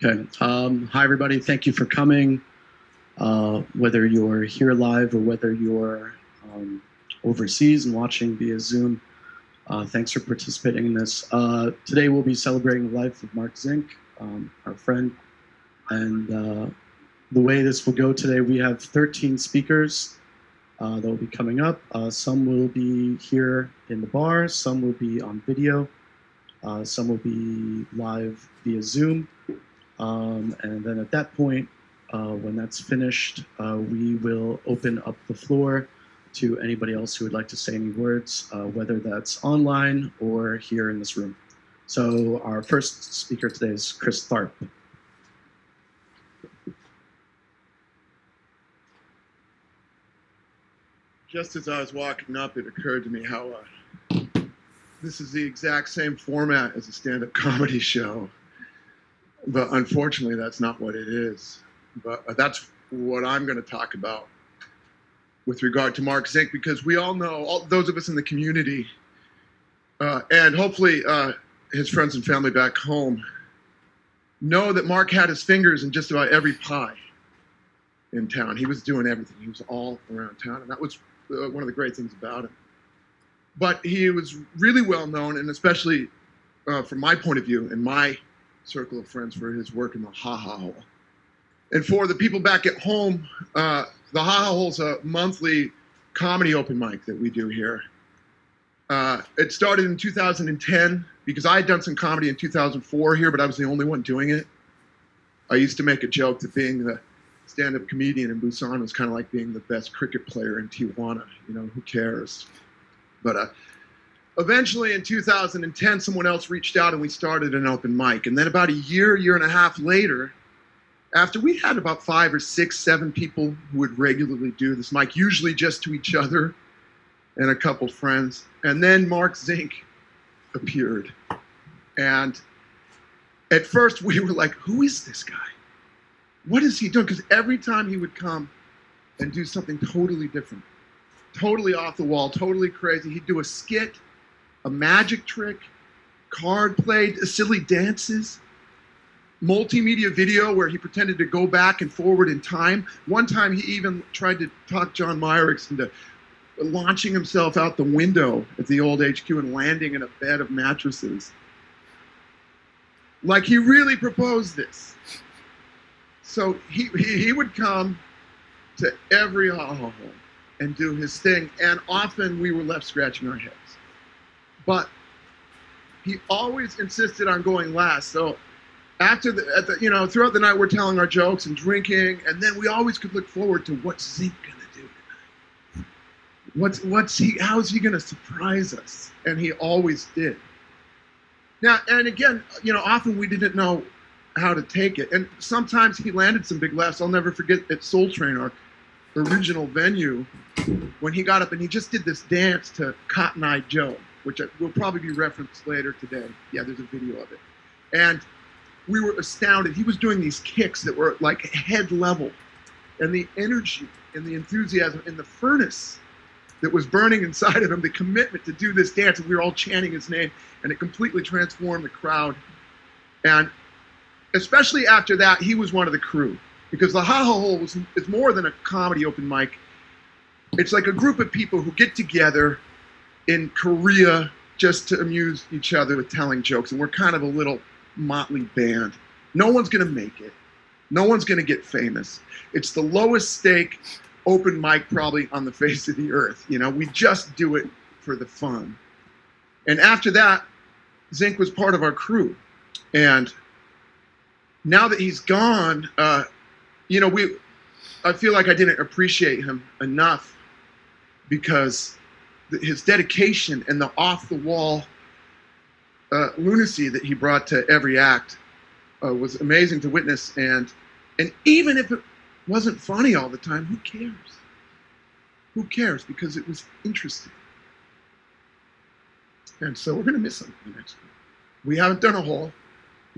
Okay. Hi, everybody. Thank you for coming. Whether you're here live or whether you're overseas and watching via Zoom, thanks for participating in this. Today, we'll be celebrating the life of Mark Zink, our friend. And the way this will go today, we have 13 speakers that will be coming up. Some will be here in the bar, some will be on video, some will be live via Zoom. And then at that point, when that's finished, we will open up the floor to anybody else who would like to say any words, whether that's online or here in this room. So our first speaker today is Chris Tharp. Just as I was walking up, it occurred to me how this is the exact same format as a stand-up comedy show. But unfortunately, that's not what it is. But that's what I'm going to talk about with regard to Mark Zink, because we all know, all those of us in the community, and hopefully his friends and family back home, know that Mark had his fingers in just about every pie in town. He was doing everything. He was all around town, and that was one of the great things about him. But he was really well known, and especially from my point of view and my circle of friends, for his work in the Ha Ha Hole. And for the people back at home, the Ha Ha Hole's a monthly comedy open mic that we do here. It started in 2010 because I had done some comedy in 2004 here, but I was the only one doing it. I used to make a joke that being the stand-up comedian in Busan was kind of like being the best cricket player in Tijuana. You know, who cares? But eventually in 2010, someone else reached out and we started an open mic. And then about a year and a half later, after we had about 5 or 6, 7 people who would regularly do this mic, usually just to each other and a couple friends, and then Mark Zink appeared. And at first we were like, who is this guy? What is he doing? Because every time he would come and do something totally different, totally off the wall, totally crazy, he'd do a skit, a magic trick, card play, silly dances, multimedia video where he pretended to go back and forward in time. One time he even tried to talk John Myrick into launching himself out the window at the old HQ and landing in a bed of mattresses. Like he really proposed this. So he would come to every Ha Ha Hole and do his thing, and often we were left scratching our heads. But he always insisted on going last. So after throughout the night we're telling our jokes and drinking, and then we always could look forward to what's Zink gonna do tonight. How's he gonna surprise us? And he always did. Now, and again, often we didn't know how to take it. And sometimes he landed some big laughs. I'll never forget at Soul Train, our original venue, when he got up and he just did this dance to Cotton Eye Joe, which will probably be referenced later today. Yeah, there's a video of it. And we were astounded. He was doing these kicks that were like head level. And the energy and the enthusiasm and the furnace that was burning inside of him, the commitment to do this dance, and we were all chanting his name, and it completely transformed the crowd. And especially after that, he was one of the crew, because the Ha Ha Hole is more than a comedy open mic. It's like a group of people who get together in Korea just to amuse each other with telling jokes, and we're kind of a little motley band. No one's gonna make it. No one's gonna get famous. It's the lowest stake open mic probably on the face of the earth. We just do it for the fun. And after that, Zink was part of our crew. And now that he's gone, I feel like I didn't appreciate him enough, because his dedication and the off-the-wall lunacy that he brought to every act was amazing to witness. And even if it wasn't funny all the time, who cares? Who cares? Because it was interesting. And so we're going to miss him the next one. We haven't done a hole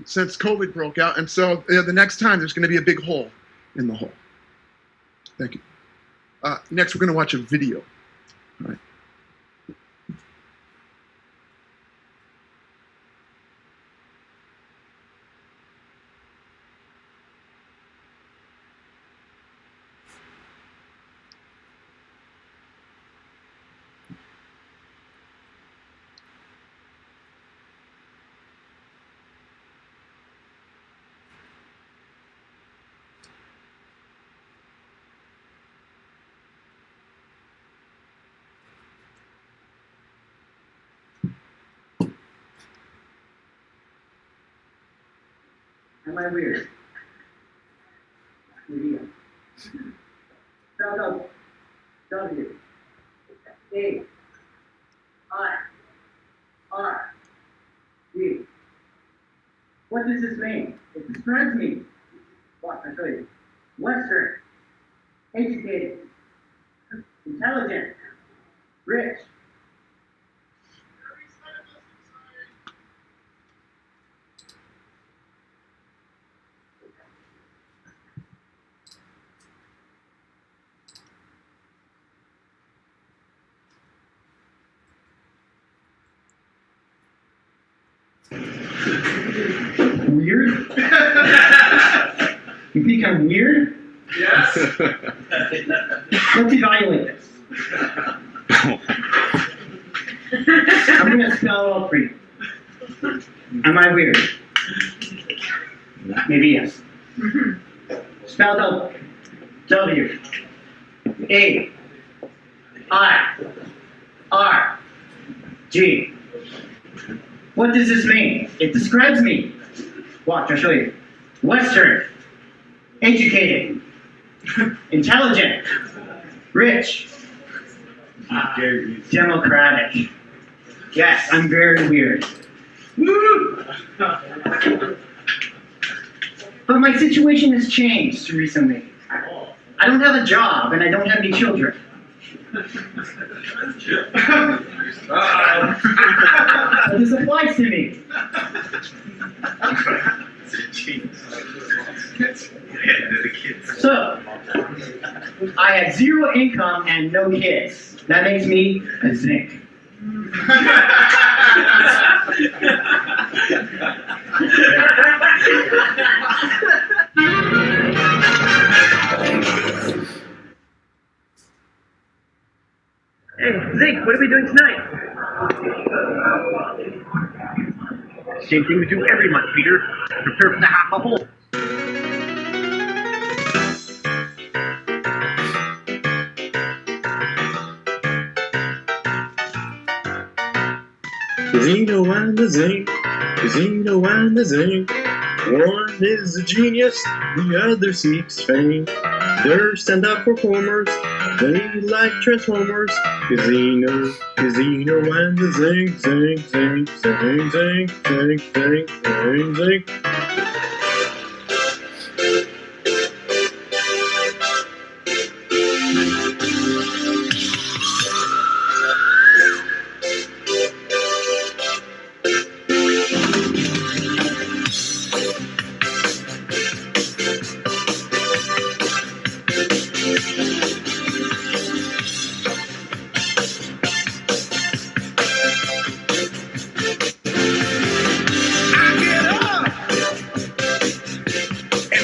since COVID broke out, and so the next time there's going to be a big hole in the hole. Thank you. Next, we're going to watch a video. All right. Am I weird? Maybe. Spelled out W A I R D. What does this mean? It describes me. What? I'll show you. Western, educated, intelligent, rich. Weird? You think I'm weird? Yes. Let's evaluate this. I'm gonna spell it all for you. Am I weird? Maybe yes. Spelled out W A I R G. What does this mean? It describes me. Watch, I'll show you. Western, educated, intelligent, rich, democratic. Yes, I'm very weird. Woo! But my situation has changed recently. I don't have a job and I don't have any children. But this applies to me. So, I have zero income and no kids. That makes me a Zink. Hey, Zink, what are we doing tonight? Same thing we do every month, Peter. Prepare for the half a hole. Casino and the Zink, Casino and the Zink. One is a genius, the other seeks fame. They're stand-up performers, they like Transformers. Casino, Casino and the Zink, Zink, Zink, Zink, Zink, Zink, Zink, Zink, Zink.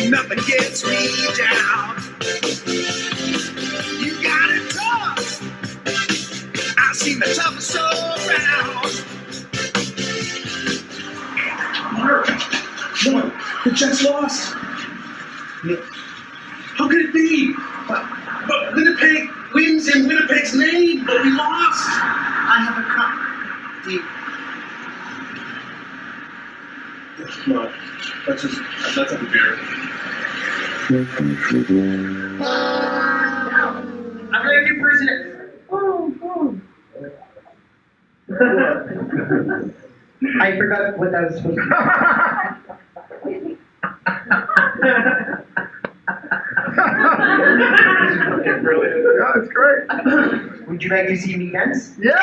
Nothing gets me down. You got it tough. I've seen the toughest around. Mark, no, the Jets lost. How could it be? But Winnipeg wins in Winnipeg's name, but we lost. I have a cup. No, that's a beer. I'm going to do president. I forgot what that was supposed to be. Brilliant. Yeah, it's great. Would you like to see me dance? Yeah!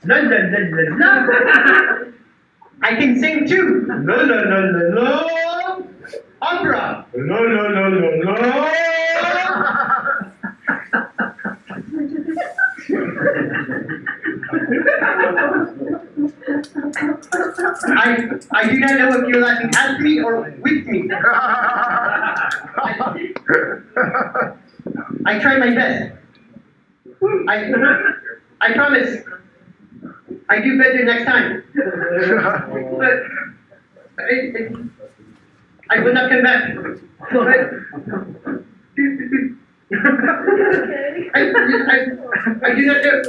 La la la la la. I can sing too. La la la la la. Opera. La la la la la. I do not know if you're laughing at me or with me. I try my best. I promise. I do better next time. But I will not come back. I do not know.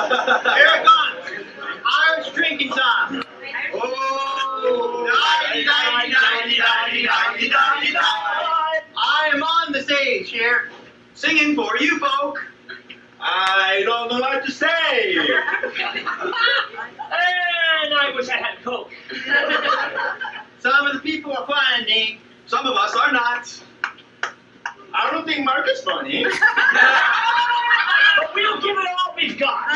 Here it comes. Irish drinking time. Oh, I am on the stage here, singing for you folk. I don't know what to say. And I wish I had Coke. Some of the people are funny, some of us are not. I don't think Mark is funny. But we'll give it all we've got.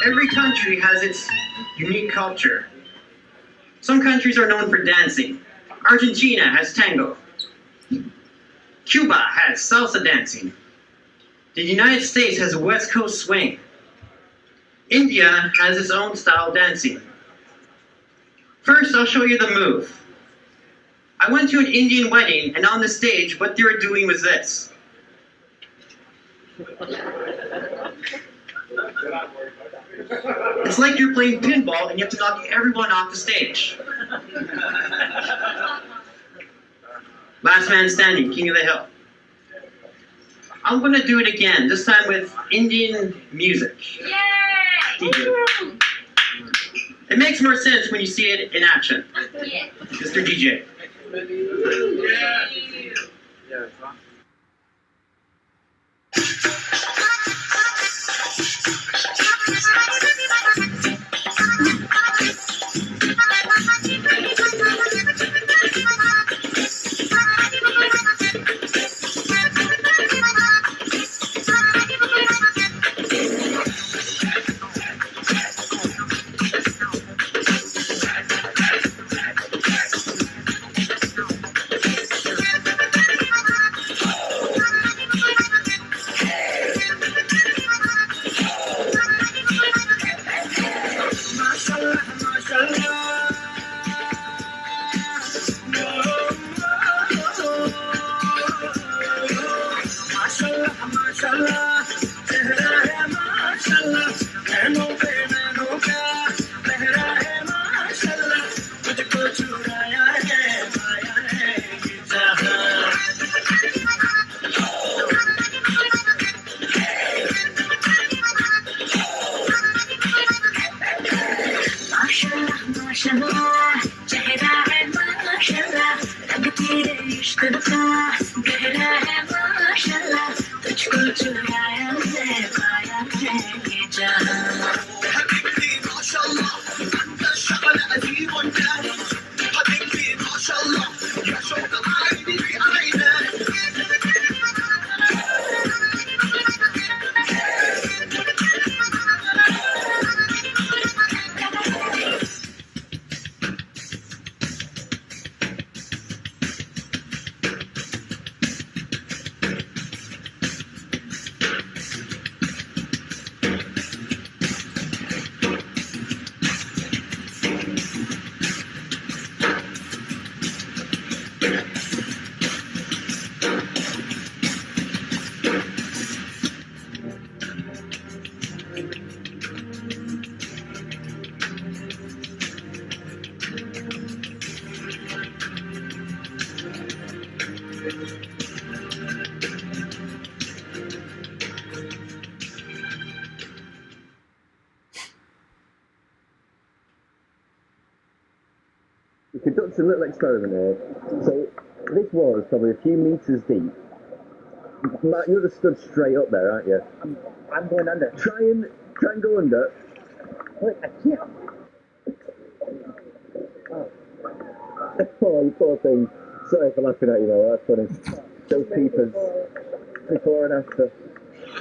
Every country has its unique culture. Some countries are known for dancing. Argentina has tango. Cuba has salsa dancing. The United States has West Coast swing. India has its own style dancing. First, I'll show you the move. I went to an Indian wedding, and on the stage, what they were doing was this. It's like you're playing pinball and you have to knock everyone off the stage. Last man standing, king of the hill. I'm gonna do it again, this time with Indian music. Yay! DJ. It makes more sense when you see it in action. Yeah. Mr. DJ. We conducted a little experiment here. So this was probably a few meters deep, Matt, you're just stood straight up there, aren't you? I'm going under. Try and go under. Wait, I can't. Oh, you poor thing. Sorry for laughing at you, though. That's funny. Those peepers. Before and after.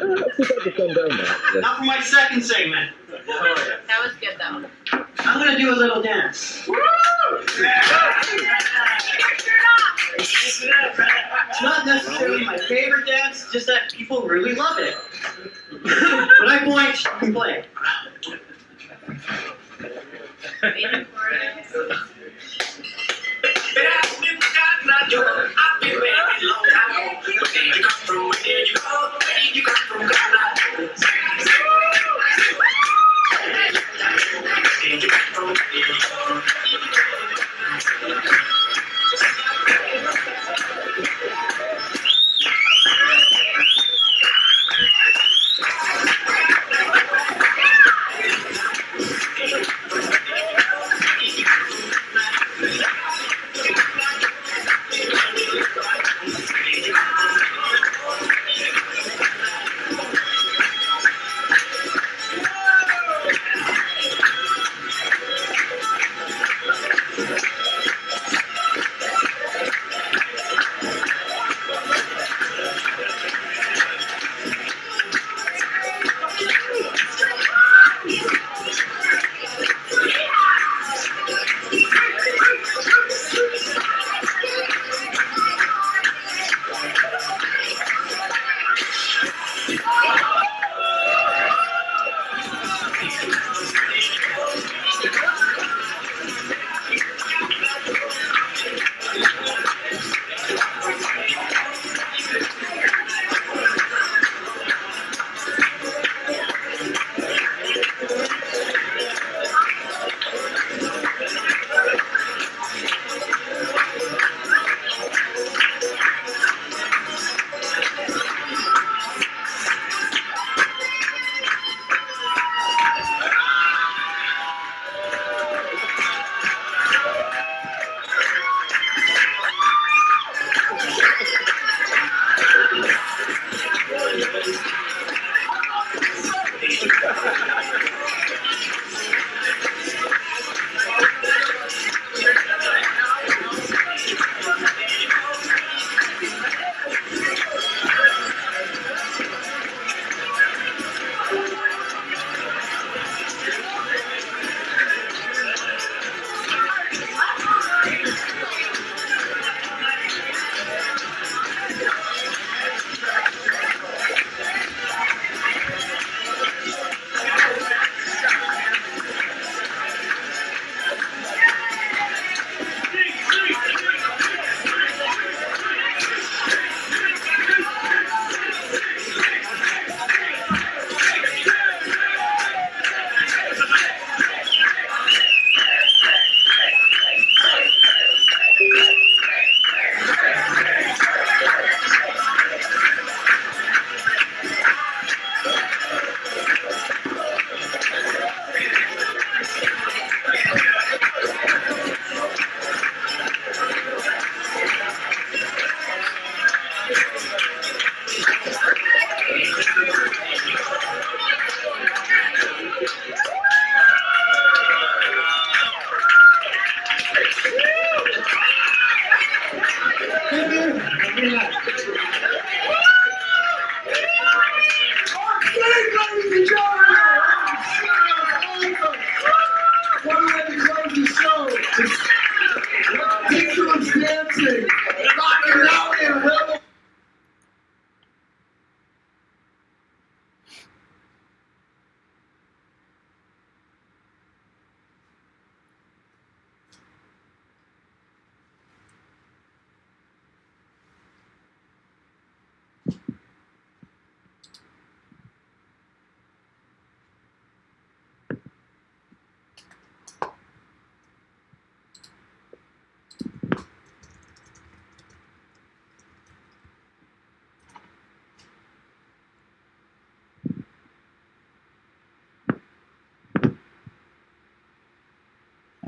Oh, not too bad to come down there. Now for my second segment. That was good though. I'm gonna do a little dance. It's not necessarily my favorite dance, just that people really love it. When I point, you play. Waiting for it.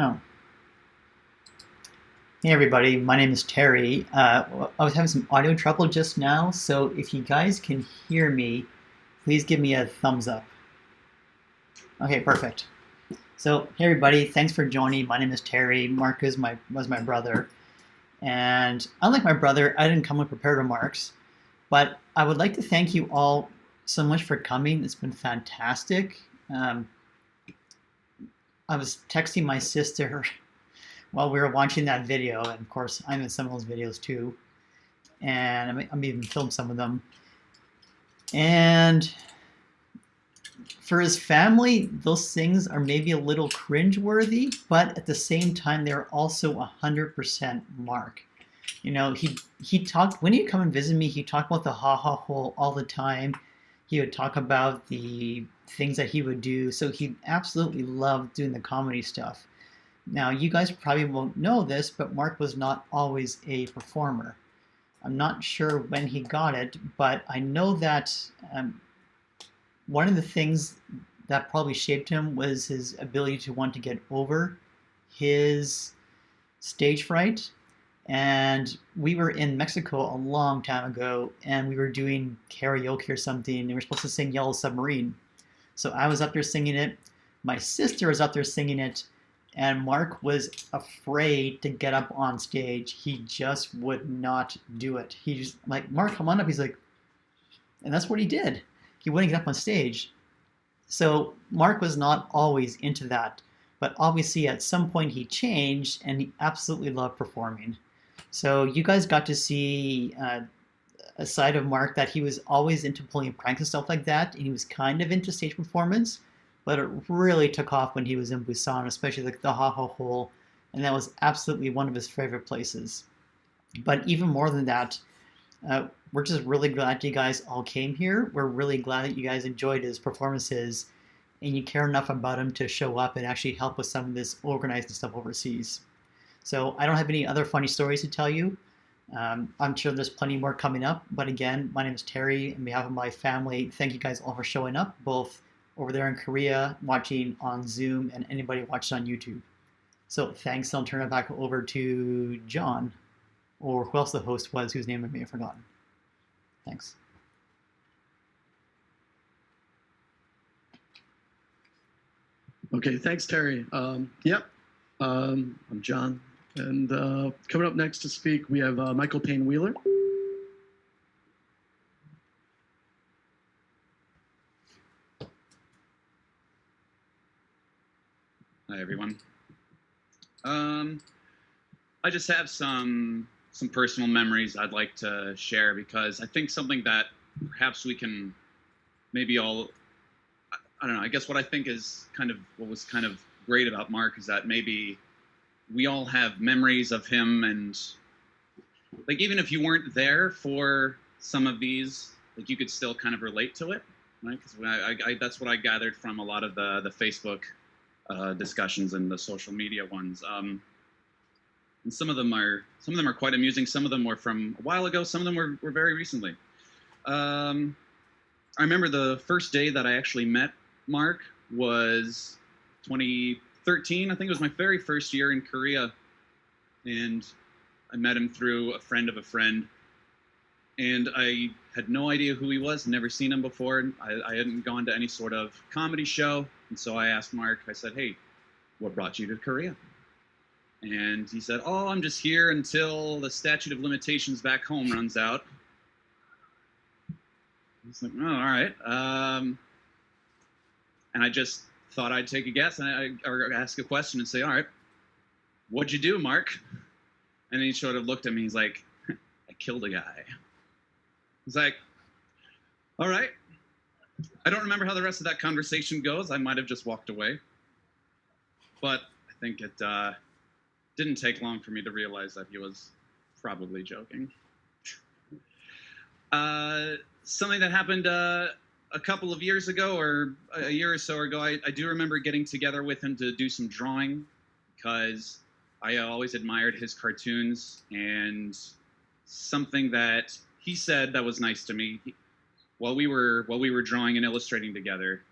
Oh. Hey everybody, my name is Terry. I was having some audio trouble just now, so if you guys can hear me, please give me a thumbs up. Okay, perfect. So, hey everybody, thanks for joining. My name is Terry. Mark was my brother, and unlike my brother, I didn't come with prepared remarks, but I would like to thank you all so much for coming. It's been fantastic. Um, I was texting my sister while we were watching that video, and of course, I'm in some of those videos too, and I'm even filmed some of them. And for his family, those things are maybe a little cringeworthy, but at the same time, they're also 100% Mark. You know, he talked when he'd come and visit me. He talked about the ha ha hole all the time. He would talk about the things that he would do. So he absolutely loved doing the comedy stuff. Now, you guys probably won't know this, but Mark was not always a performer. I'm not sure when he got it, but I know that one of the things that probably shaped him was his ability to want to get over his stage fright. And we were in Mexico a long time ago, and we were doing karaoke or something, and we were supposed to sing Yellow Submarine. So I was up there singing it. My sister was up there singing it, and Mark was afraid to get up on stage. He just would not do it. He just like, Mark, come on up. He's like, and that's what he did. He wouldn't get up on stage. So Mark was not always into that, but obviously at some point he changed, and he absolutely loved performing. So you guys got to see a side of Mark that he was always into pulling pranks and stuff like that, and he was kind of into stage performance, but it really took off when he was in Busan, especially like the Ha Ha Hole, and that was absolutely one of his favorite places. But even more than that, we're just really glad you guys all came here. We're really glad that you guys enjoyed his performances, and you care enough about him to show up and actually help with some of this organizing stuff overseas. So I don't have any other funny stories to tell you. I'm sure there's plenty more coming up. But again, my name is Terry. On behalf of my family, thank you guys all for showing up, both over there in Korea, watching on Zoom, and anybody watching on YouTube. So thanks. I'll turn it back over to John, or who else the host was, whose name I may have forgotten. Thanks. Okay, thanks, Terry. Yep, I'm John. And coming up next to speak, we have Michael Payne Wheeler. Hi, everyone. I just have some personal memories I'd like to share, because I think something that perhaps we can maybe all, I don't know, I guess what I think is kind of what was kind of great about Mark is that maybe we all have memories of him, and like even if you weren't there for some of these, like you could still kind of relate to it, right? Because I that's what I gathered from a lot of the Facebook discussions and the social media ones. And some of them are quite amusing. Some of them were from a while ago. Some of them were very recently. I remember the first day that I actually met Mark was 2013. I think it was my very first year in Korea, and I met him through a friend of a friend. And I had no idea who he was, never seen him before. I hadn't gone to any sort of comedy show. And so I asked Mark, I said, hey, what brought you to Korea? And he said, oh, I'm just here until the statute of limitations back home runs out. I was like, oh, all right. And I just thought I'd take a guess or ask a question and say, all right, what'd you do, Mark? And he sort of looked at me. He's like, I killed a guy. He's like, all right. I don't remember how the rest of that conversation goes. I might have just walked away. But I think it didn't take long for me to realize that he was probably joking. Something that happened a couple of years ago, or a year or so ago, I do remember getting together with him to do some drawing, because I always admired his cartoons, and something that he said that was nice to me while we were drawing and illustrating together.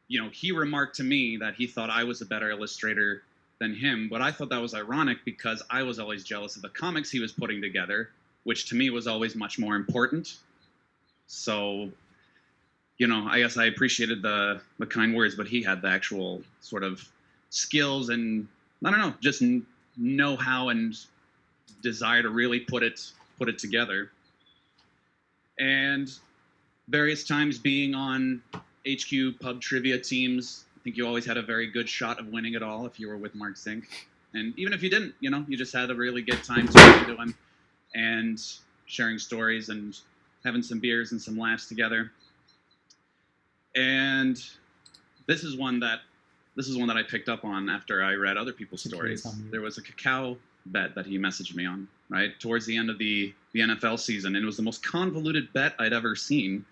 You know, he remarked to me that he thought I was a better illustrator than him, but I thought that was ironic because I was always jealous of the comics he was putting together, which to me was always much more important. So, you know, I guess I appreciated the kind words, but he had the actual sort of skills and, I don't know, just know-how and desire to really put it together. And various times being on HQ pub trivia teams, I think you always had a very good shot of winning it all if you were with Mark Zink. And even if you didn't, you know, you just had a really good time talking to him and sharing stories and having some beers and some laughs together. And this is one that I picked up on after I read other people's stories. There was a cacao bet that he messaged me on, right, towards the end of the NFL season, and it was the most convoluted bet I'd ever seen.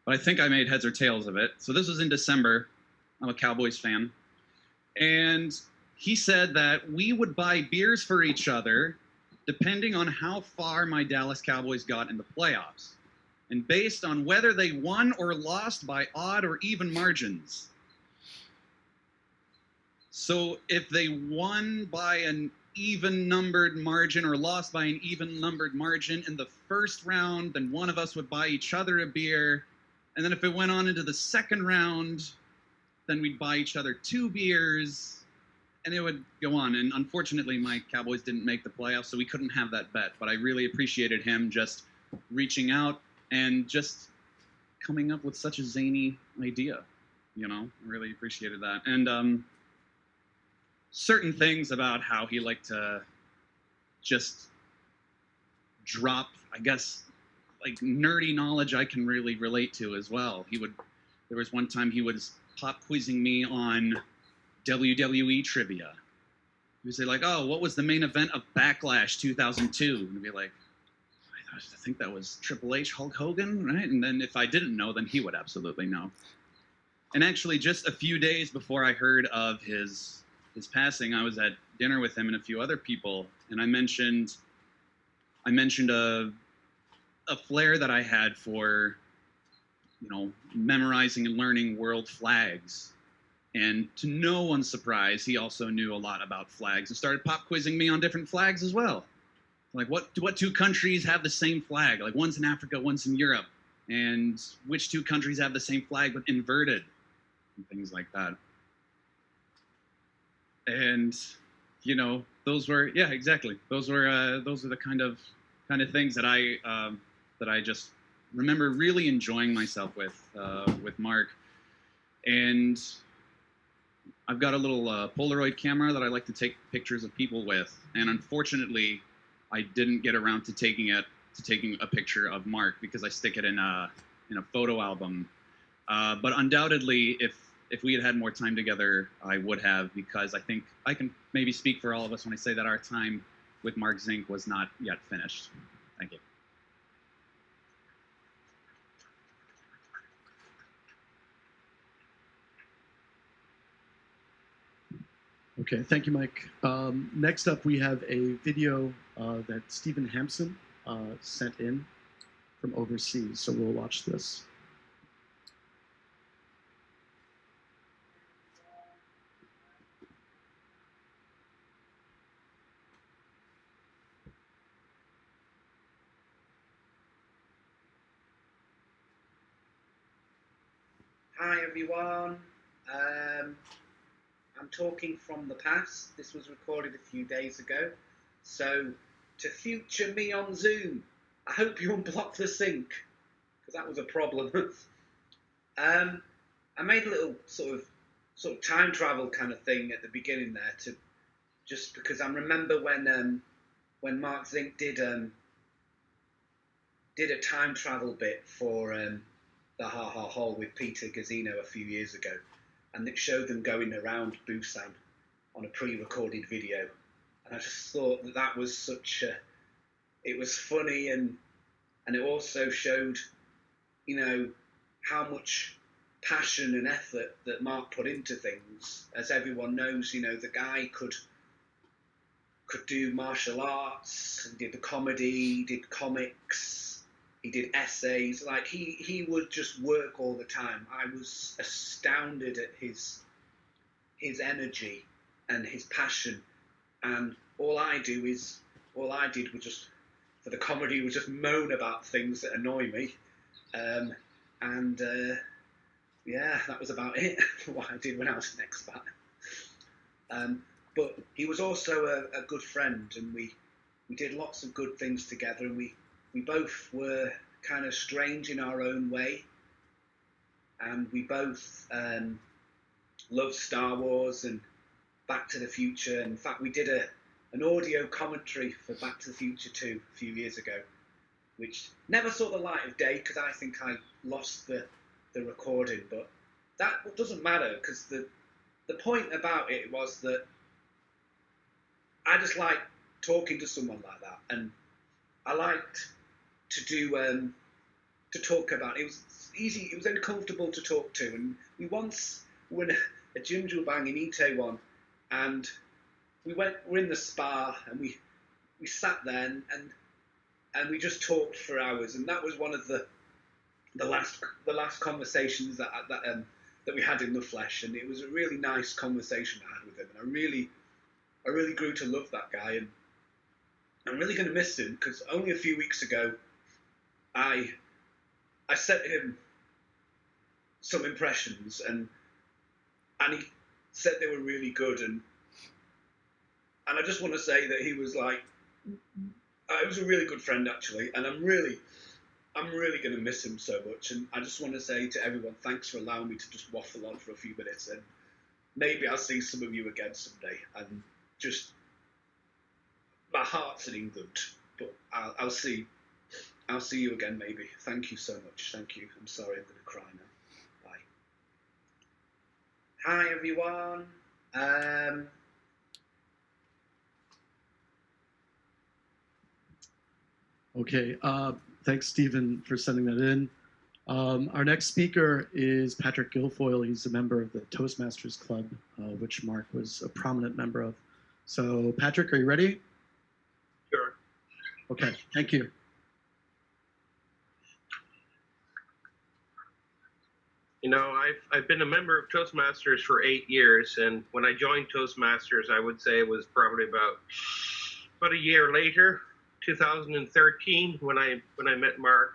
But I think I made heads or tails of it. So this was in December. I'm a Cowboys fan. And he said that we would buy beers for each other depending on how far my Dallas Cowboys got in the playoffs, and based on whether they won or lost by odd or even margins. So if they won by an even-numbered margin or lost by an even-numbered margin in the first round, then one of us would buy each other a beer. And then if it went on into the second round, then we'd buy each other 2 beers, and it would go on. And unfortunately, my Cowboys didn't make the playoffs, so we couldn't have that bet. But I really appreciated him just reaching out and just coming up with such a zany idea. You know, I really appreciated that. And certain things about how he liked to just drop, I guess, like nerdy knowledge I can really relate to as well. There was one time he was pop quizzing me on WWE trivia. He would say like, oh, what was the main event of Backlash 2002? And I'd be like, I think that was Triple H, Hulk Hogan, right? And then if I didn't know, then he would absolutely know. And actually, just a few days before I heard of his passing, I was at dinner with him and a few other people, and I mentioned a flair that I had for, you know, memorizing and learning world flags. And to no one's surprise, he also knew a lot about flags and started pop quizzing me on different flags as well. Like, what 2 countries have the same flag? Like, one's in Africa, one's in Europe. And which 2 countries have the same flag but inverted? And things like that. And, you know, those were, yeah, exactly. Those are the kind of things that I just remember really enjoying myself with Mark. And I've got a little Polaroid camera that I like to take pictures of people with. And unfortunately, I didn't get around to taking a picture of Mark because I stick it in a photo album. But undoubtedly, if we had had more time together, I would have, because I think I can maybe speak for all of us when I say that our time with Mark Zink was not yet finished. Thank you. Okay, thank you, Mike. Next up, we have a video that Stephen Hampson sent in from overseas, so we'll watch this. Hi everyone, I'm talking from the past. This was recorded a few days ago. So, to future me on Zoom, I hope you unblock the sync, because that was a problem. I made a little sort of time travel kind of thing at the beginning there, just because I remember when Mark Zink did a time travel bit for the Ha Ha Hole with Peter Gazzino a few years ago, and it showed them going around Busan on a pre-recorded video, and I just thought that was it was funny, and it also showed, you know, how much passion and effort that Mark put into things. As everyone knows, you know, the guy could do martial arts, he did the comedy, he did comics, he did essays. Like, he would just work all the time. I was astounded at his energy and his passion. And all I did was just, for the comedy, was just moan about things that annoy me. Yeah, that was about it, what I did when I was an expat. But he was also a good friend, and we did lots of good things together, and we both were kind of strange in our own way, and we both loved Star Wars and Back to the Future. In fact, we did an audio commentary for Back to the Future 2 a few years ago, which never saw the light of day because I think I lost the recording, but that doesn't matter, because the point about it was that I just liked talking to someone like that, and I liked to do to talk about. It was easy, it was uncomfortable to talk to, and we once were in a Jimjul Bang in Itaewon, and we're in the spa, and we sat there and we just talked for hours, and that was one of the last conversations that we had in the flesh, and it was a really nice conversation I had with him, and I really grew to love that guy, and I'm really going to miss him, because only a few weeks ago I sent him some impressions, and he said they were really good, and I just want to say that he was like, he was a really good friend actually, and I'm really going to miss him so much. And I just want to say to everyone, thanks for allowing me to just waffle on for a few minutes, and maybe I'll see some of you again someday. And just, my heart's in England, but I'll see you again maybe. Thank you so much. Thank you. I'm sorry, I'm going to cry now. Bye. Hi everyone. Okay, thanks, Stephen, for sending that in. Our next speaker is Patrick Guilfoyle. He's a member of the Toastmasters Club, which Mark was a prominent member of. So, Patrick, are you ready? Sure. Okay, thank you. You know, I've been a member of Toastmasters for 8 years, and when I joined Toastmasters, I would say it was probably about a year later, 2013, when I met Mark,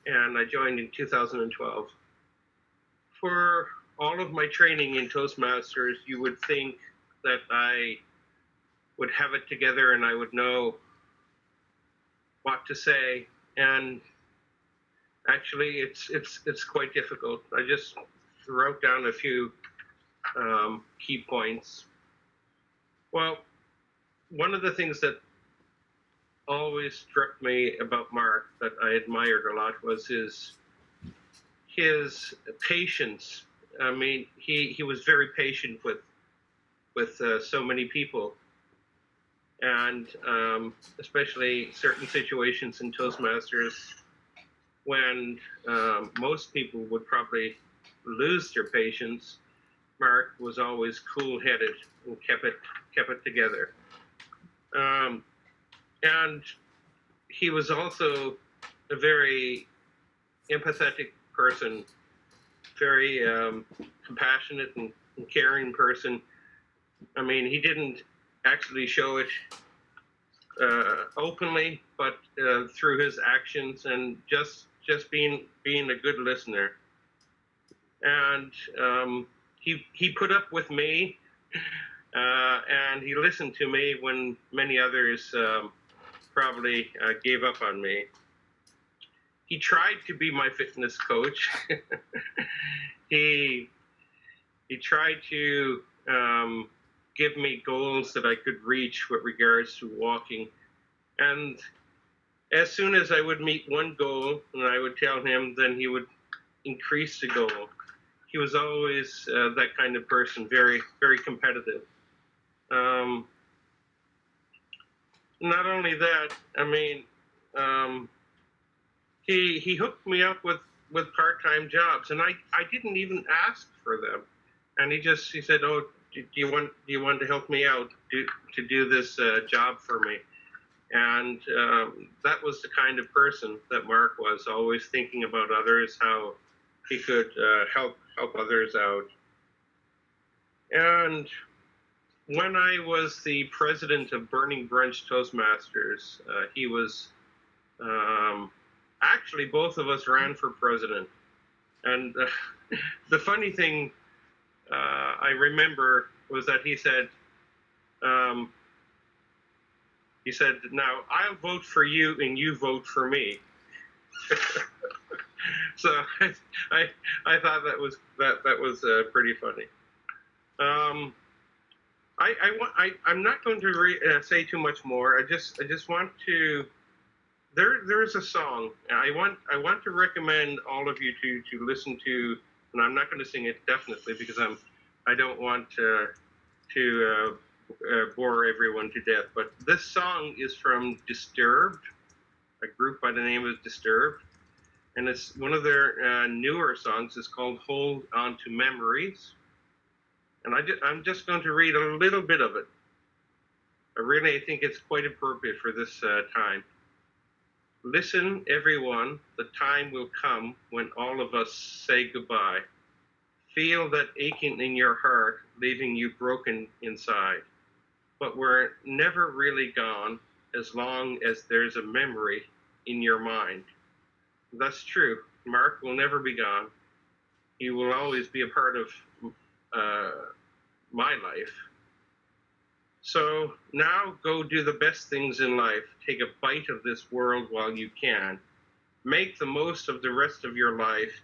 and I joined in 2012. For all of my training in Toastmasters, you would think that I would have it together and I would know what to say, and actually it's quite difficult. I just wrote down a few key points. Well, one of the things that always struck me about Mark that I admired a lot was his patience. I mean, he was very patient with so many people, and especially certain situations in Toastmasters when most people would probably lose their patience. Mark was always cool-headed and kept it together. And he was also a very empathetic person, very compassionate and caring person. I mean, he didn't actually show it openly, but through his actions and just being a good listener. And he put up with me, and he listened to me when many others probably gave up on me. He tried to be my fitness coach. He tried to give me goals that I could reach with regards to walking. And as soon as I would meet one goal and I would tell him, then he would increase the goal. He was always that kind of person, very, very competitive. Not only that, I mean, he hooked me up with part-time jobs, and I didn't even ask for them. And he said, "Oh, do you want to help me out to do this job for me?" And that was the kind of person that Mark was, always thinking about others, how he could help others out. And when I was the president of Burning Brunch Toastmasters, he was actually both of us ran for president. And the funny thing I remember was that he said, "Now I'll vote for you and you vote for me." So I thought that was pretty funny. I'm not going to say too much more. I just want to. There's a song I want to recommend all of you to listen to, and I'm not going to sing it definitely because I don't want to bore everyone to death. But this song is from Disturbed, a group by the name of Disturbed, and it's one of their newer songs. It's called "Hold On to Memories," and I'm just going to read a little bit of it. I think it's quite appropriate for this time. Listen, everyone, the time will come when all of us say goodbye. Feel that aching in your heart, leaving you broken inside. But we're never really gone as long as there's a memory in your mind. That's true. Mark will never be gone. He will always be a part of my life. So now go do the best things in life. Take a bite of this world while you can. Make the most of the rest of your life.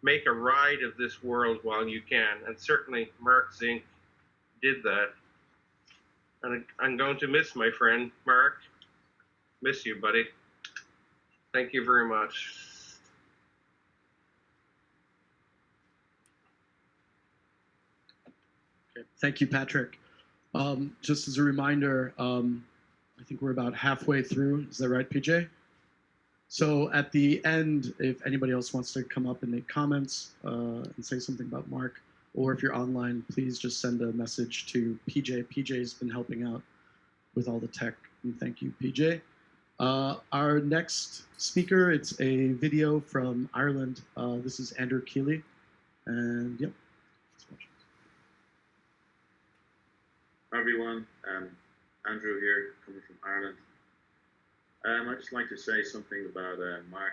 Make a ride of this world while you can. And certainly Mark Zink did that. And I'm going to miss my friend, Mark. Miss you, buddy. Thank you very much. Okay. Thank you, Patrick. Just as a reminder, I think we're about halfway through. Is that right, PJ? So at the end, if anybody else wants to come up and make comments and say something about Mark, or if you're online, please just send a message to PJ. PJ's been helping out with all the tech, and thank you, PJ. Our next speaker, it's a video from Ireland. This is Andrew Keeley, and yep. Hi everyone, Andrew here, coming from Ireland. I'd just like to say something about Mark.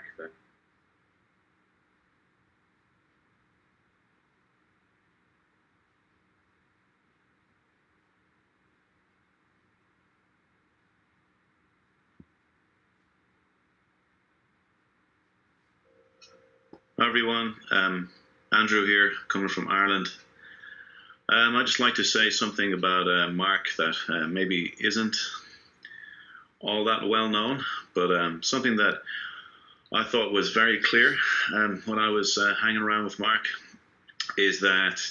Hi everyone, Andrew here, coming from Ireland. I'd just like to say something about Mark that maybe isn't all that well known, but something that I thought was very clear when I was hanging around with Mark is that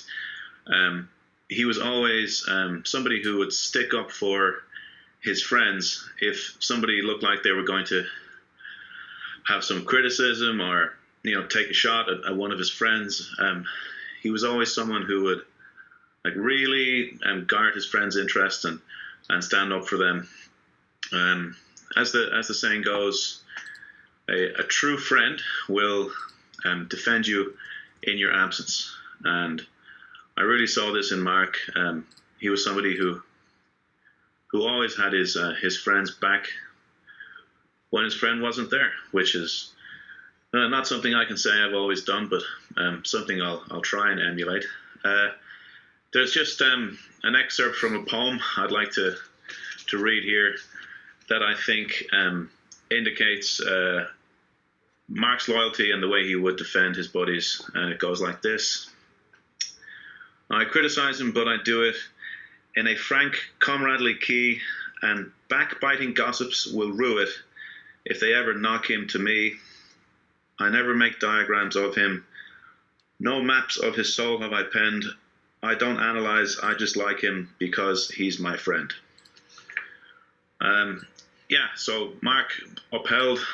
he was always somebody who would stick up for his friends if somebody looked like they were going to have some criticism or take a shot at one of his friends. He was always someone who would really guard his friends' interest and stand up for them. As the saying goes, a true friend will defend you in your absence. And I really saw this in Mark. He was somebody who always had his friends back when his friend wasn't there, which is not something I can say I've always done, but something I'll try and emulate. There's just an excerpt from a poem I'd like to read here that I think indicates Mark's loyalty and the way he would defend his buddies. And it goes like this. I criticize him, but I do it in a frank, comradely key, and backbiting gossips will rue it if they ever knock him to me. I never make diagrams of him. No maps of his soul have I penned. I don't analyze, I just like him because he's my friend. So Mark upheld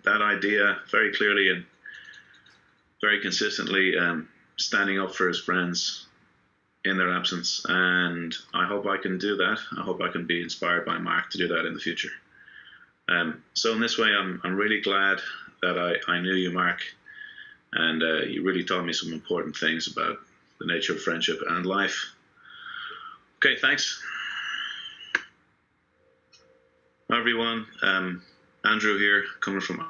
that idea very clearly and very consistently, standing up for his friends in their absence. And I hope I can do that. I hope I can be inspired by Mark to do that in the future. So in this way, I'm really glad that I knew you, Mark, and you really taught me some important things about the nature of friendship and life. Okay, thanks. Hi everyone, Andrew here, coming from.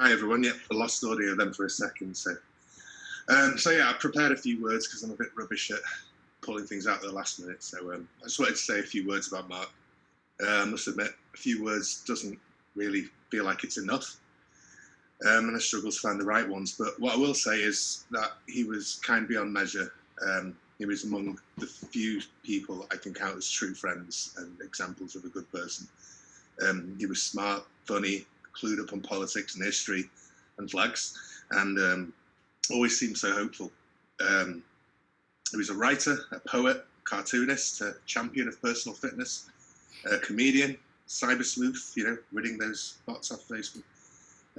Hi everyone. Yep, I lost audio then for a second. So yeah, I prepared a few words because I'm a bit rubbish at pulling things out at the last minute. So I just wanted to say a few words about Mark. I must admit, a few words doesn't really feel like it's enough, and I struggle to find the right ones. But what I will say is that he was kind beyond measure. He was among the few people I can count as true friends and examples of a good person. He was smart, funny, clued up on politics and history and flags, and always seemed so hopeful. He was a writer, a poet, cartoonist, a champion of personal fitness, a comedian, cyber sleuth, ridding those bots off Facebook,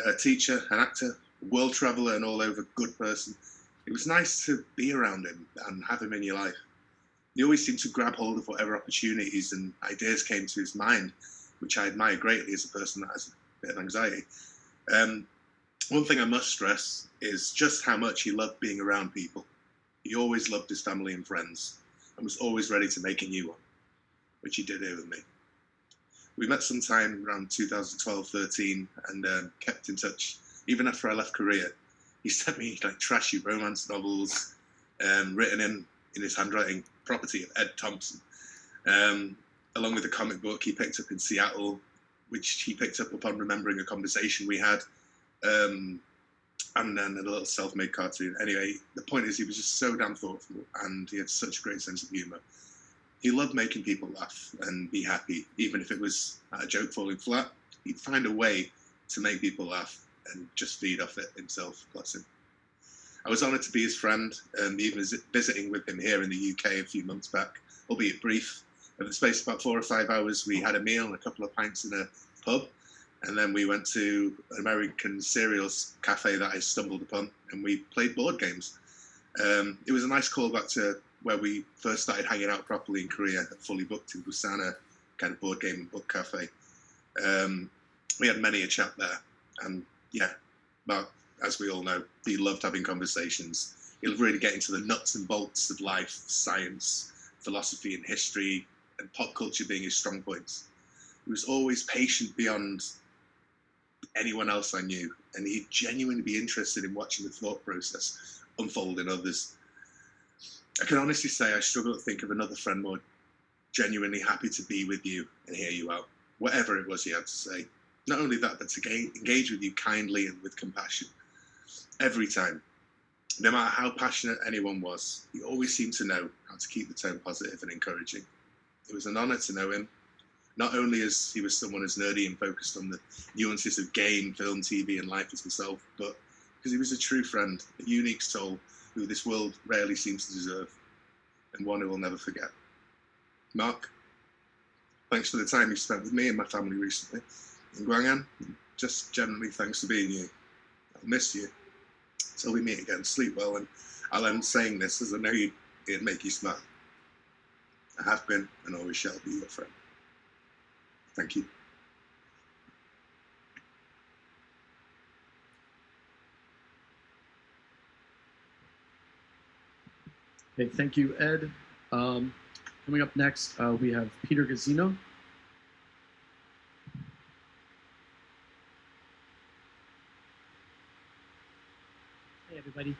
a teacher, an actor, a world traveller, and all over good person. It was nice to be around him and have him in your life. He always seemed to grab hold of whatever opportunities and ideas came to his mind, which I admire greatly as a person that has a bit of anxiety. One thing I must stress is just how much he loved being around people. He always loved his family and friends and was always ready to make a new one, which he did here with me. We met sometime around 2012-13 and kept in touch even after I left Korea. He sent me trashy romance novels written in his handwriting, property of Ed Thompson, along with a comic book he picked up in Seattle, which he picked up upon remembering a conversation we had, and then a little self-made cartoon. Anyway, the point is he was just so damn thoughtful and he had such a great sense of humour. He loved making people laugh and be happy, even if it was a joke falling flat. He'd find a way to make people laugh and just feed off it himself, bless him. I was honoured to be his friend, even visiting with him here in the UK a few months back, albeit brief. Over the space of about 4 or 5 hours, we had a meal and a couple of pints in a pub, and then we went to an American cereals cafe that I stumbled upon, and we played board games. It was a nice callback to where we first started hanging out properly in Korea, fully booked in Busan, a kind of board game and book cafe. We had many a chat there, and yeah, Mark, as we all know, he loved having conversations. He'll really get into the nuts and bolts of life, science, philosophy and history, and pop culture being his strong points. He was always patient beyond anyone else I knew, and he'd genuinely be interested in watching the thought process unfold in others. I can honestly say I struggle to think of another friend more genuinely happy to be with you and hear you out, whatever it was he had to say. Not only that, but to engage with you kindly and with compassion. Every time. No matter how passionate anyone was, he always seemed to know how to keep the tone positive and encouraging. It was an honour to know him, not only as he was someone as nerdy and focused on the nuances of game, film, TV and life as himself, but because he was a true friend, a unique soul who this world rarely seems to deserve, and one who will never forget. Mark, thanks for the time you spent with me and my family recently in Gwangan. Just generally thanks for being you. I'll miss you. Till we meet again, sleep well, and I'll end saying this as I know it'd make you smile. I have been and always shall be your friend. Thank you. Okay, thank you, Ed. Coming up next, we have Peter Gazzino. Hey everybody.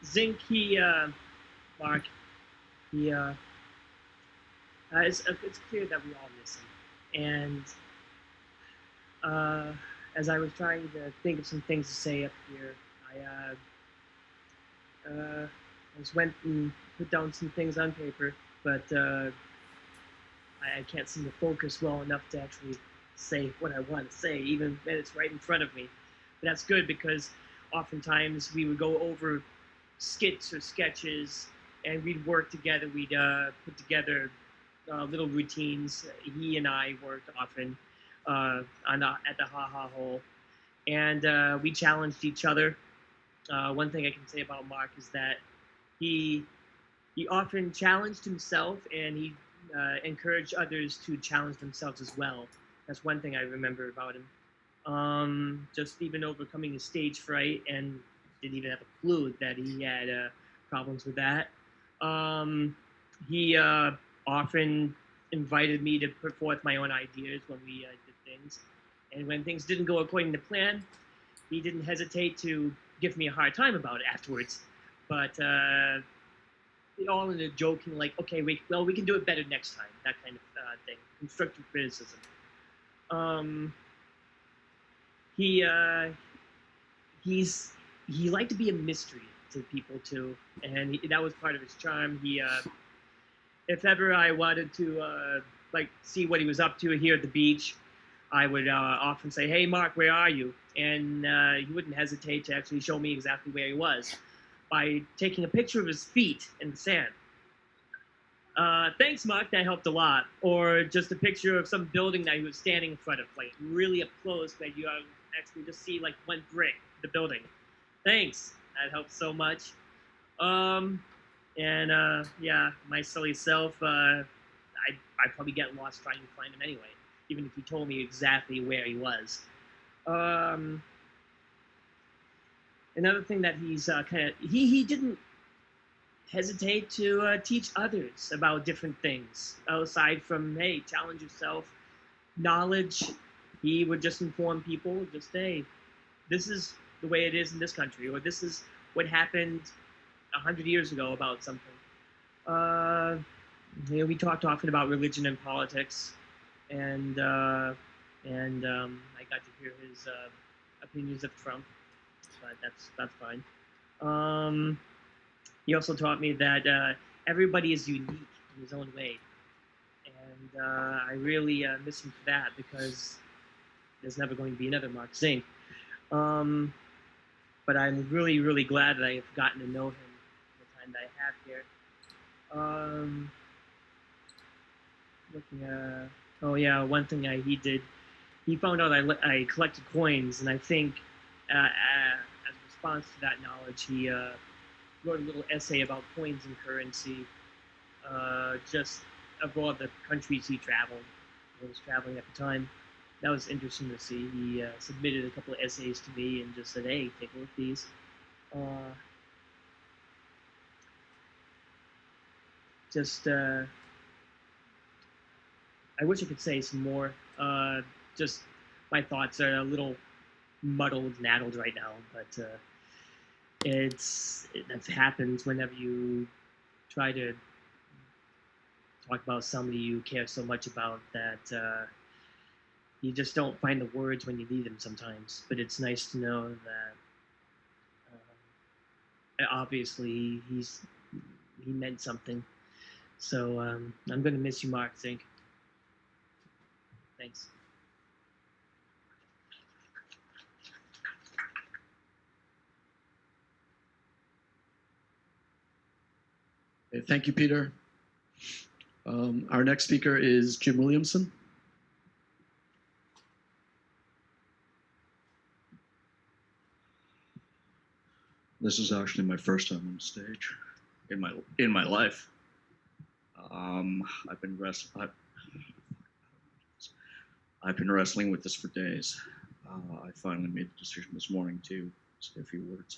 Zink, Mark, it's clear that we all miss him. And as I was trying to think of some things to say up here, I just went and put down some things on paper, but I can't seem to focus well enough to actually say what I want to say, even when it's right in front of me. But that's good because oftentimes we would go over skits or sketches and we'd work together. We'd put together little routines. He and I worked often at the Ha Ha Hole, and we challenged each other. One thing I can say about Mark is that he often challenged himself, and he encouraged others to challenge themselves as well. That's one thing I remember about him. Just even overcoming his stage fright, and didn't even have a clue that he had problems with that. He often invited me to put forth my own ideas when we did things. And when things didn't go according to plan, he didn't hesitate to give me a hard time about it afterwards. But all in a joking, like, okay, we can do it better next time, that kind of thing. Constructive criticism. He liked to be a mystery to people too, and that was part of his charm. If ever I wanted to see what he was up to here at the beach, I would often say, "Hey, Mark, where are you?" And he wouldn't hesitate to actually show me exactly where he was by taking a picture of his feet in the sand. Thanks, Mark, that helped a lot. Or just a picture of some building that he was standing in front of, like really up close, that you actually just see like one brick, the building. Thanks, that helped so much. Yeah, my silly self, I'd probably get lost trying to find him anyway, even if he told me exactly where he was. Another thing that he's he didn't hesitate to teach others about different things aside from, hey, challenge yourself, knowledge. He would just inform people, just, hey, this is the way it is in this country, or this is what happened 100 years ago about something. We talked often about religion and politics, and I got to hear his opinions of Trump, but that's fine. He also taught me that everybody is unique in his own way, and I really miss him for that, because there's never going to be another Mark Zink. But I'm really, really glad that I have gotten to know him the time that I have here. One thing he did, he found out I collected coins, and I think as a response to that knowledge, he wrote a little essay about coins and currency, just of all the countries he was traveling at the time. That was interesting to see. He submitted a couple of essays to me and just said, hey, take a look at these. I wish I could say some more. Just my thoughts are a little muddled and addled right now, but that happens whenever you try to talk about somebody you care so much about that you just don't find the words when you need them sometimes. But it's nice to know that obviously he meant something. So I'm going to miss you, Mark Zink. Thanks. Okay, thank you, Peter. Our next speaker is Jim Williamson. This is actually my first time on stage in my life. I've been wrestling with this for days. I finally made the decision this morning to say a few words.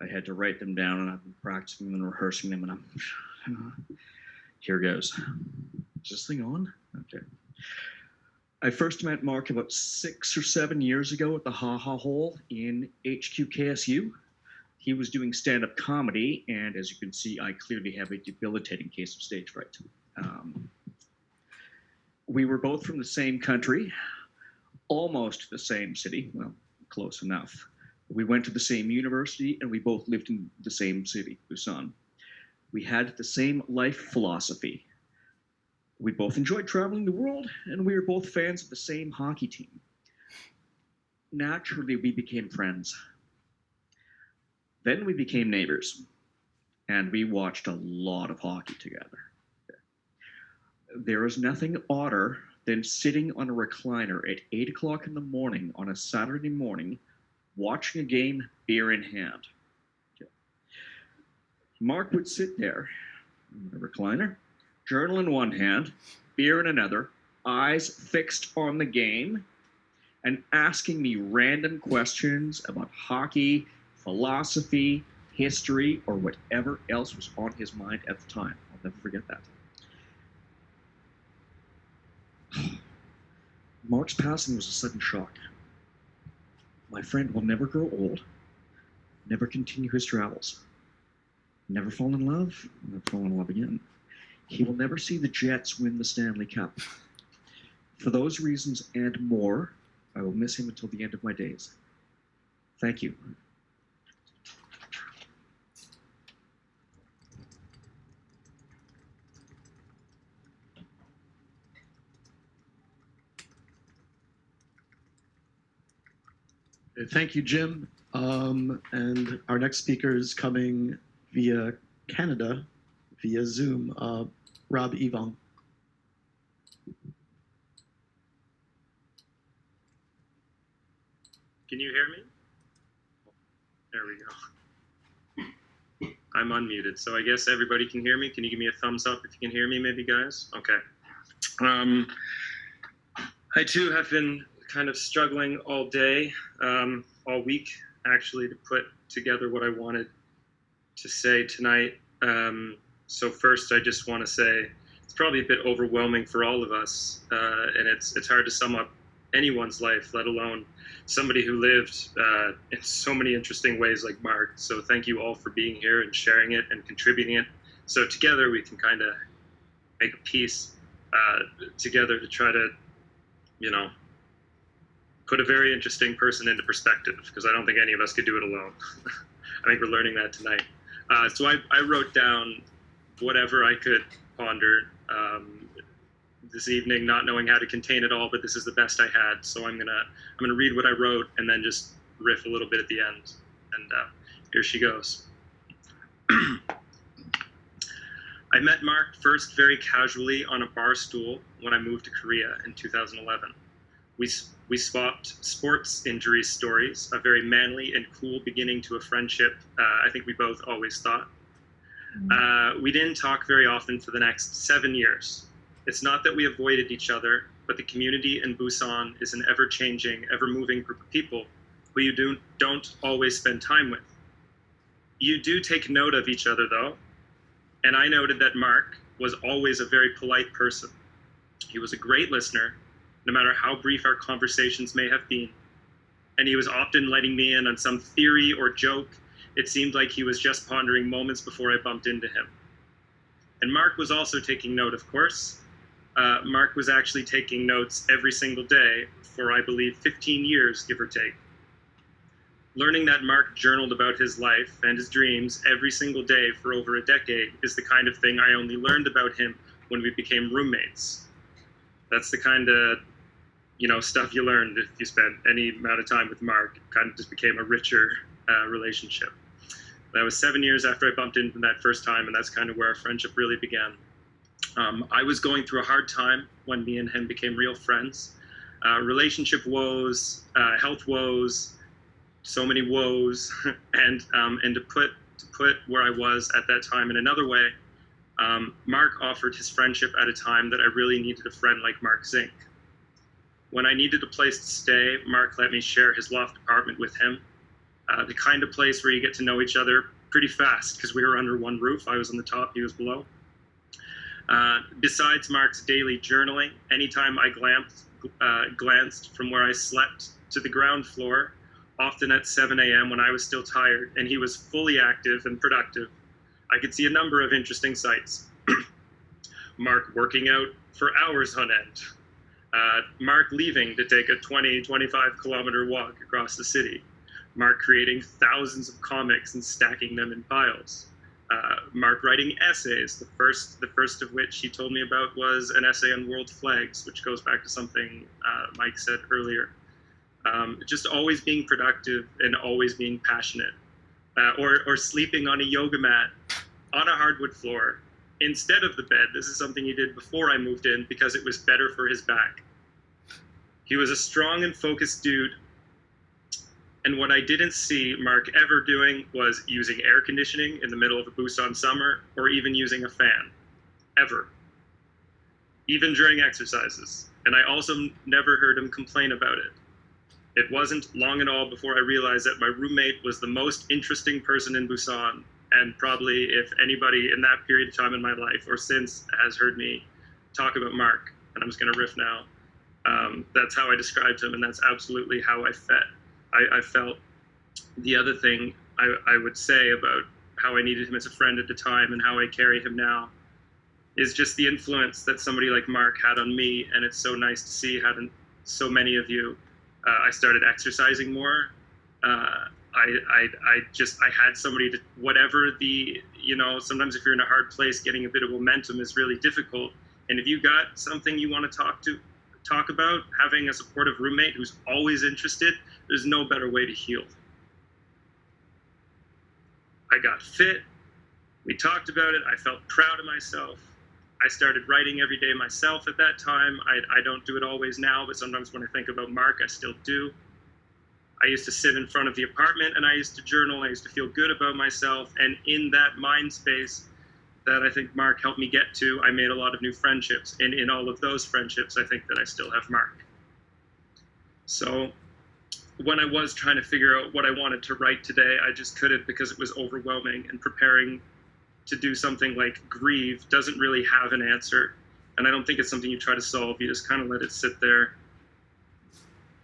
I had to write them down, and I've been practicing them and rehearsing them, and here goes. Is this thing on? Okay. I first met Mark about 6 or 7 years ago at the Ha Ha Hole in HQ KSU. He was doing stand-up comedy, and as you can see, I clearly have a debilitating case of stage fright. We were both from the same country, almost the same city, well, close enough. We went to the same university, and we both lived in the same city, Busan. We had the same life philosophy. We both enjoyed traveling the world, and we were both fans of the same hockey team. Naturally, we became friends. Then we became neighbors. and we watched a lot of hockey together. There is nothing odder than sitting on a recliner at 8 o'clock in the morning on a Saturday morning, watching a game, beer in hand. Mark would sit there in the recliner, journal in one hand, beer in another, eyes fixed on the game, and asking me random questions about hockey, philosophy, history, or whatever else was on his mind at the time. I'll never forget that. Mark's passing was a sudden shock. My friend will never grow old, never continue his travels, never fall in love, never fall in love again. He will never see the Jets win the Stanley Cup. For those reasons and more, I will miss him until the end of my days. Thank you. Thank you, Jim. And our next speaker is coming via Canada, via Zoom, Rob Evong. Can you hear me? There we go. I'm unmuted, so I guess everybody can hear me. Can you give me a thumbs up if you can hear me, maybe, guys? Okay. I, too, have been kind of struggling all day, all week, actually, to put together what I wanted to say tonight. So first, I just want to say it's probably a bit overwhelming for all of us, and it's hard to sum up anyone's life, let alone somebody who lived in so many interesting ways like Mark. So thank you all for being here and sharing it and contributing it. So together we can kind of make a piece together to try to, you know, put a very interesting person into perspective, because I don't think any of us could do it alone. I think we're learning that tonight. So I wrote down whatever I could ponder this evening, not knowing how to contain it all, but this is the best I had. So I'm gonna read what I wrote and then just riff a little bit at the end. And here she goes. I met Mark first very casually on a bar stool when I moved to Korea in 2011. We swapped sports injury stories, a very manly and cool beginning to a friendship, I think we both always thought. We didn't talk very often for the next 7 years. It's not that we avoided each other, but the community in Busan is an ever-changing, ever-moving group of people who you don't always spend time with. You do take note of each other, though, and I noted that Mark was always a very polite person. He was a great listener, no matter how brief our conversations may have been, and he was often letting me in on some theory or joke. It seemed like he was just pondering moments before I bumped into him. And Mark was also taking note, of course. Mark was actually taking notes every single day for, I believe, 15 years, give or take. Learning that Mark journaled about his life and his dreams every single day for over a decade is the kind of thing I only learned about him when we became roommates. That's the kind of, you know, stuff you learned if you spent any amount of time with Mark. It kind of just became a richer relationship. That was 7 years after I bumped into him that first time, and that's kind of where our friendship really began. I was going through a hard time when me and him became real friends. Relationship woes, health woes, so many woes, and to put where I was at that time in another way, Mark offered his friendship at a time that I really needed a friend like Mark Zink. When I needed a place to stay, Mark let me share his loft apartment with him. The kind of place where you get to know each other pretty fast, because we were under one roof. I was on the top, he was below. Besides Mark's daily journaling, anytime I glanced from where I slept to the ground floor, often at 7 a.m. when I was still tired and he was fully active and productive, I could see a number of interesting sights. Mark working out for hours on end. Mark leaving to take a 20-25 kilometer walk across the city. Mark creating thousands of comics and stacking them in piles. Mark writing essays, the first of which he told me about was an essay on world flags, which goes back to something Mike said earlier. Just always being productive and always being passionate. Or sleeping on a yoga mat on a hardwood floor instead of the bed. This is something he did before I moved in because it was better for his back. He was a strong and focused dude. And what I didn't see Mark ever doing was using air conditioning in the middle of a Busan summer or even using a fan, ever. Even during exercises. And I also never heard him complain about it. It wasn't long at all before I realized that my roommate was the most interesting person in Busan, and probably if anybody in that period of time in my life or since has heard me talk about Mark, and I'm just going to riff now, that's how I described him, and that's absolutely how I felt. The other thing I would say about how I needed him as a friend at the time and how I carry him now is just the influence that somebody like Mark had on me, and it's so nice to see having so many of you. I started exercising more. I had somebody to, whatever the, sometimes if you're in a hard place, getting a bit of momentum is really difficult. And if you got something you want to talk about, having a supportive roommate who's always interested, there's no better way to heal. I got fit. We talked about it. I felt proud of myself. I started writing every day myself at that time. I don't do it always now, but sometimes when I think about Mark, I still do. I used to sit in front of the apartment and I used to journal. I used to feel good about myself. And in that mind space that I think Mark helped me get to, I made a lot of new friendships. And in all of those friendships, I think that I still have Mark. So when I was trying to figure out what I wanted to write today, I just couldn't because it was overwhelming, and preparing to do something like grieve doesn't really have an answer. And I don't think it's something you try to solve. You just kind of let it sit there.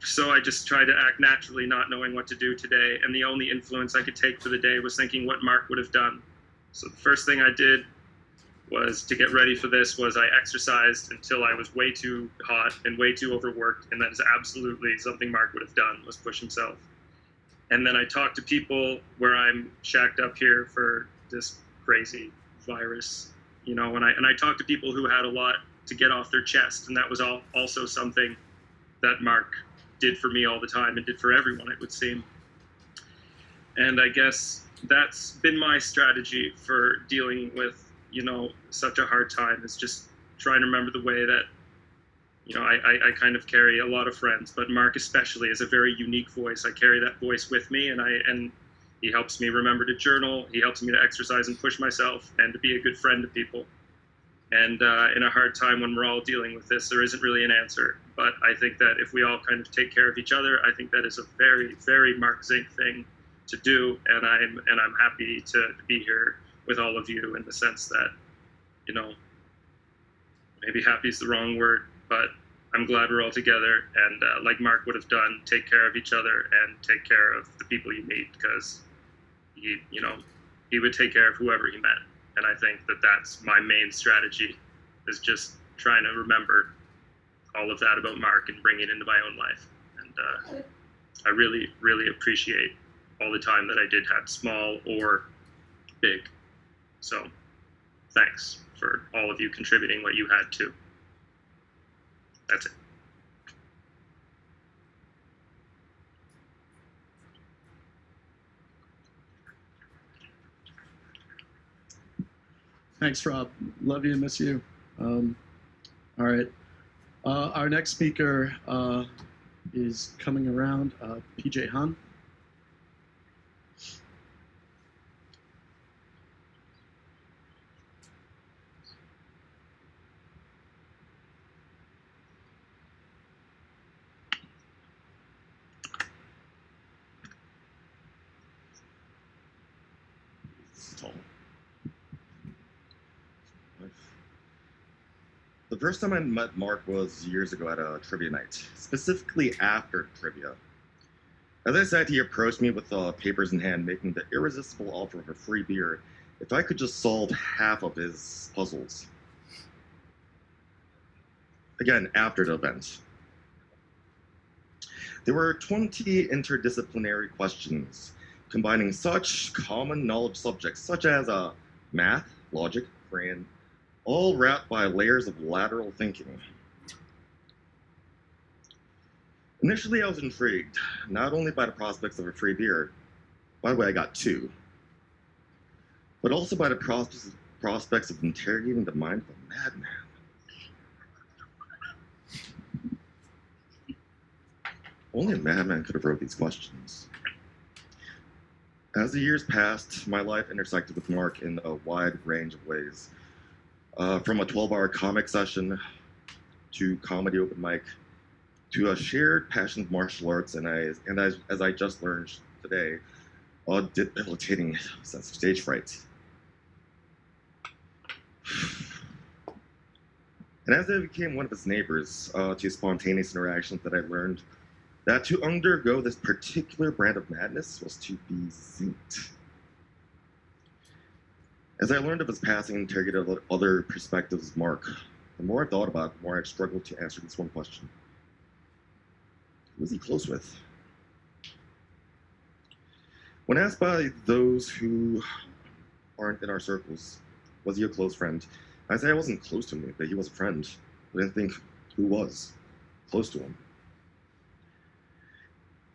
So I just tried to act naturally, not knowing what to do today. And the only influence I could take for the day was thinking what Mark would have done. So the first thing I did was to get ready for this was I exercised until I was way too hot and way too overworked. And that is absolutely something Mark would have done, was push himself. And then I talked to people where I'm shacked up here for this crazy virus, and I talked to people who had a lot to get off their chest, and that was also something that Mark did for me all the time and did for everyone, it would seem. And I guess that's been my strategy for dealing with, such a hard time, is just trying to remember the way that, I kind of carry a lot of friends, but Mark especially is a very unique voice. I carry that voice with me, and he helps me remember to journal. He helps me to exercise and push myself and to be a good friend to people. And in a hard time when we're all dealing with this, there isn't really an answer. But I think that if we all kind of take care of each other, I think that is a very, very Mark Zink thing to do. And I'm happy to be here with all of you in the sense that, maybe happy is the wrong word, but I'm glad we're all together, and like Mark would have done, take care of each other and take care of the people you meet, because he would take care of whoever he met. And I think that that's my main strategy, is just trying to remember all of that about Mark and bring it into my own life. And I really, really appreciate all the time that I did have, small or big. So thanks for all of you contributing what you had to. That's it. Thanks, Rob. Love you, miss you. All right. Our next speaker is coming around, PJ Han. The first time I met Mark was years ago at a trivia night, specifically after trivia. As I said, he approached me with papers in hand, making the irresistible offer of a free beer if I could just solve half of his puzzles. Again, after the event. There were 20 interdisciplinary questions, combining such common knowledge subjects such as math, logic, brain, all wrapped by layers of lateral thinking. Initially, I was intrigued, not only by the prospects of a free beer. By the way, I got two. but also by the prospects of interrogating the mind of a madman. Only a madman could have wrote these questions. As the years passed, my life intersected with Mark in a wide range of ways. From a 12-hour comic session, to comedy open mic, to a shared passion of martial arts, and as I just learned today, a debilitating sense of stage fright. And as I became one of his neighbors, to spontaneous interactions that I learned that to undergo this particular brand of madness was to be zinked. As I learned of his passing and interrogated other perspectives of Mark, the more I thought about it, the more I struggled to answer this one question. Who was he close with? When asked by those who aren't in our circles, was he a close friend? I say I wasn't close to him, but he was a friend. I didn't think who was close to him.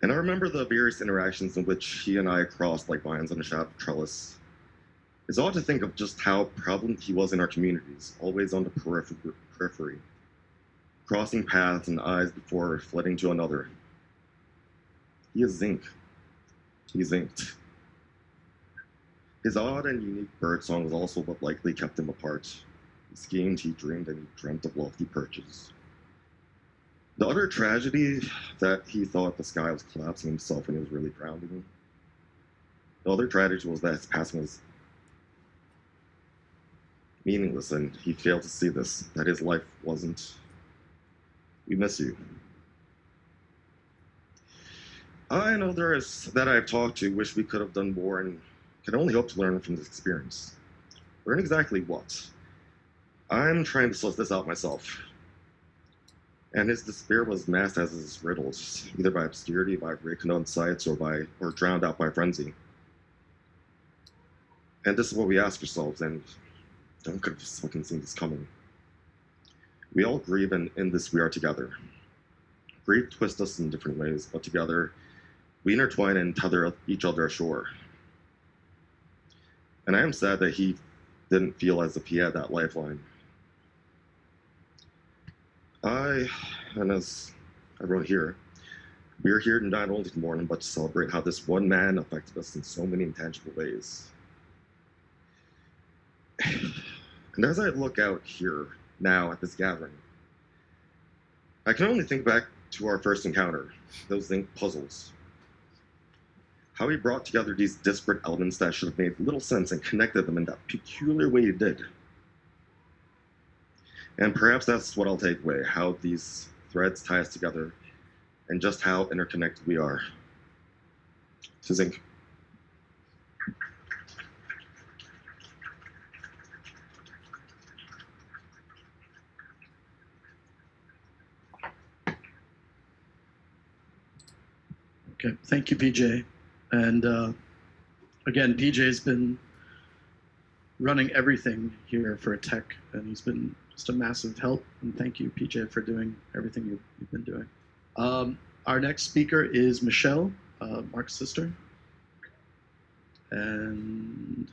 And I remember the various interactions in which he and I crossed like vines on a sharp trellis. It's odd to think of just how prevalent he was in our communities, always on the periphery, crossing paths and eyes before flitting to another. He is Zink. He zinked. His odd and unique bird song was also what likely kept him apart. He schemed, he dreamed, and he dreamt of lofty perches. The utter tragedy that he thought the sky was collapsing himself when he was really drowning. The other tragedy was that his passing was meaningless, and he failed to see this, that his life wasn't. We miss you. I know others that I've talked to wish we could have done more and can only hope to learn from this experience. Learn exactly what? I'm trying to suss this out myself. And his despair was masked as his riddles, either by obscurity, by recondite sights, or drowned out by frenzy. And this is what we ask ourselves, and no one could have fucking seen this coming. We all grieve, and in this we are together. Grief twists us in different ways, but together we intertwine and tether each other ashore. And I am sad that he didn't feel as if he had that lifeline. And as I wrote here, we are here not only to mourn, but to celebrate how this one man affected us in so many intangible ways. And as I look out here now at this gathering, I can only think back to our first encounter, those Zink puzzles. How he brought together these disparate elements that should have made little sense and connected them in that peculiar way he did. And perhaps that's what I'll take away, how these threads tie us together and just how interconnected we are. To Zink. Okay, thank you, PJ. And again, PJ's been running everything here for Tech, and he's been just a massive help. And thank you, PJ, for doing everything you've been doing. Our next speaker is Michelle, Mark's sister. And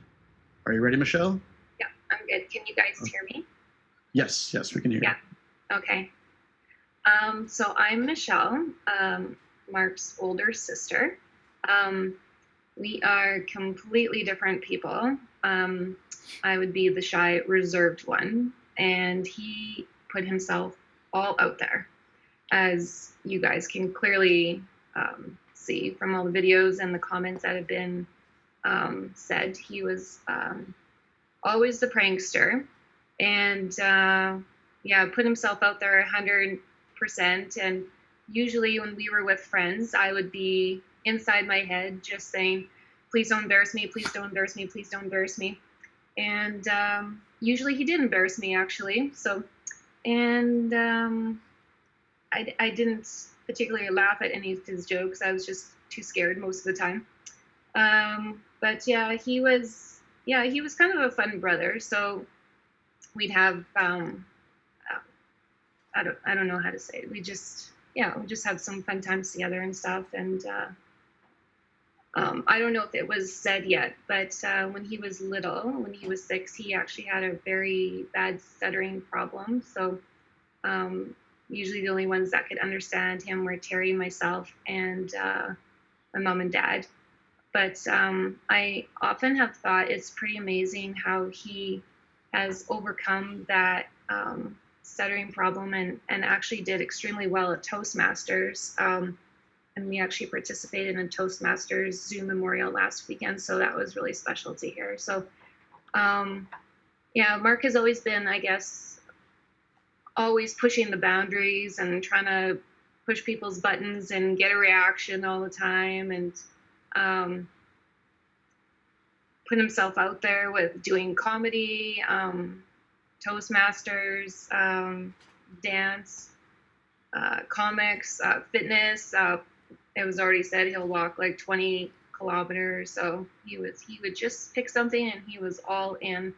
are you ready, Michelle? Yeah, I'm good. Can you guys hear me? Yes, we can hear you. Yeah, okay. So I'm Michelle, Mark's older sister. We are completely different people. I would be the shy, reserved one, and he put himself all out there, as you guys can clearly see from all the videos and the comments that have been said. He was always the prankster, and put himself out there 100%. And usually when we were with friends, I would be inside my head just saying, please don't embarrass me, please don't embarrass me, please don't embarrass me. And usually he did embarrass me, actually. So, and I didn't particularly laugh at any of his jokes. I was just too scared most of the time. But yeah, he was kind of a fun brother. So we'd have, I don't know how to say it. We just have some fun times together and stuff. And I don't know if it was said yet, but when he was little, when he was 6, he actually had a very bad stuttering problem. So usually the only ones that could understand him were Terry, myself, and my mom and dad. But I often have thought it's pretty amazing how he has overcome that stuttering problem and actually did extremely well at Toastmasters. And we actually participated in Toastmasters Zoom Memorial last weekend, so that was really special to hear. So, yeah, Mark has always been, I guess, always pushing the boundaries and trying to push people's buttons and get a reaction all the time, and put himself out there with doing comedy, Toastmasters, dance, comics, fitness. It was already said he'll walk like 20 kilometers. So he would just pick something and he was all in.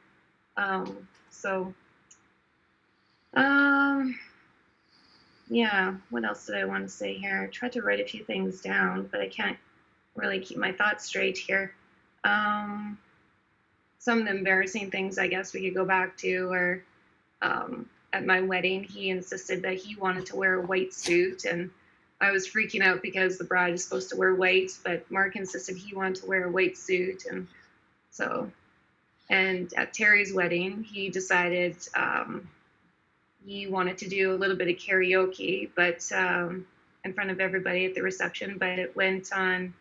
Yeah, what else did I want to say here? I tried to write a few things down, but I can't really keep my thoughts straight here. Some of the embarrassing things I guess we could go back to are at my wedding, he insisted that he wanted to wear a white suit, and I was freaking out because the bride is supposed to wear white, but Mark insisted he wanted to wear a white suit. And at Terry's wedding, he decided he wanted to do a little bit of karaoke, but in front of everybody at the reception, but it went on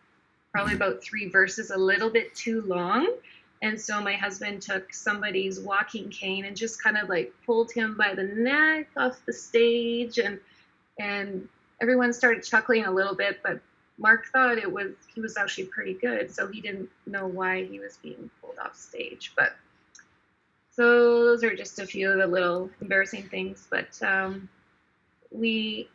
probably about 3 verses, a little bit too long. And so my husband took somebody's walking cane and just kind of like pulled him by the neck off the stage, and everyone started chuckling a little bit, but Mark thought he was actually pretty good, so he didn't know why he was being pulled off stage. But so those are just a few of the little embarrassing things. But the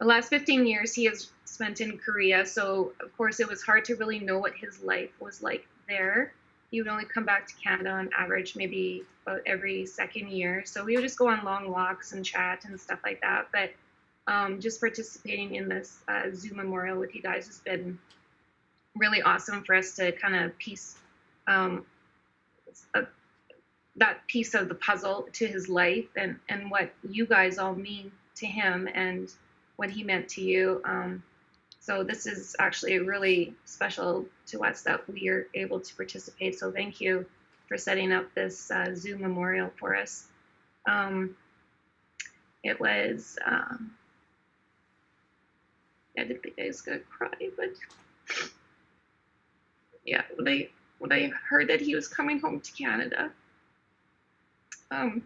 last 15 years he has spent in Korea, so of course it was hard to really know what his life was like there. He would only come back to Canada on average maybe about every second year. So we would just go on long walks and chat and stuff like that. But just participating in this Zoom memorial with you guys has been really awesome for us to kind of piece that piece of the puzzle to his life and what you guys all mean to him and what he meant to you. So this is actually really special to us that we are able to participate. So thank you for setting up this Zoom memorial for us. It was, I didn't think I was gonna cry, but yeah, when I heard that he was coming home to Canada, I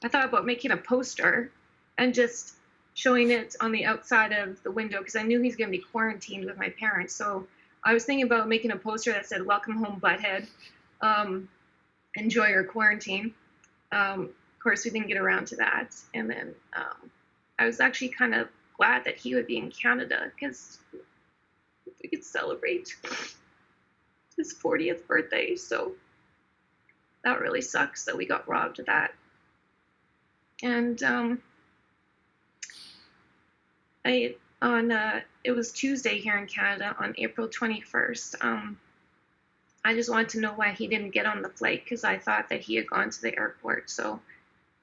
thought about making a poster and just showing it on the outside of the window because I knew he's going to be quarantined with my parents. So I was thinking about making a poster that said, "Welcome home, butthead. Enjoy your quarantine." Of course, we didn't get around to that. And then I was actually kind of glad that he would be in Canada because we could celebrate his 40th birthday. So that really sucks that we got robbed of that. And it was Tuesday here in Canada on April 21st. I just wanted to know why he didn't get on the flight because I thought that he had gone to the airport. So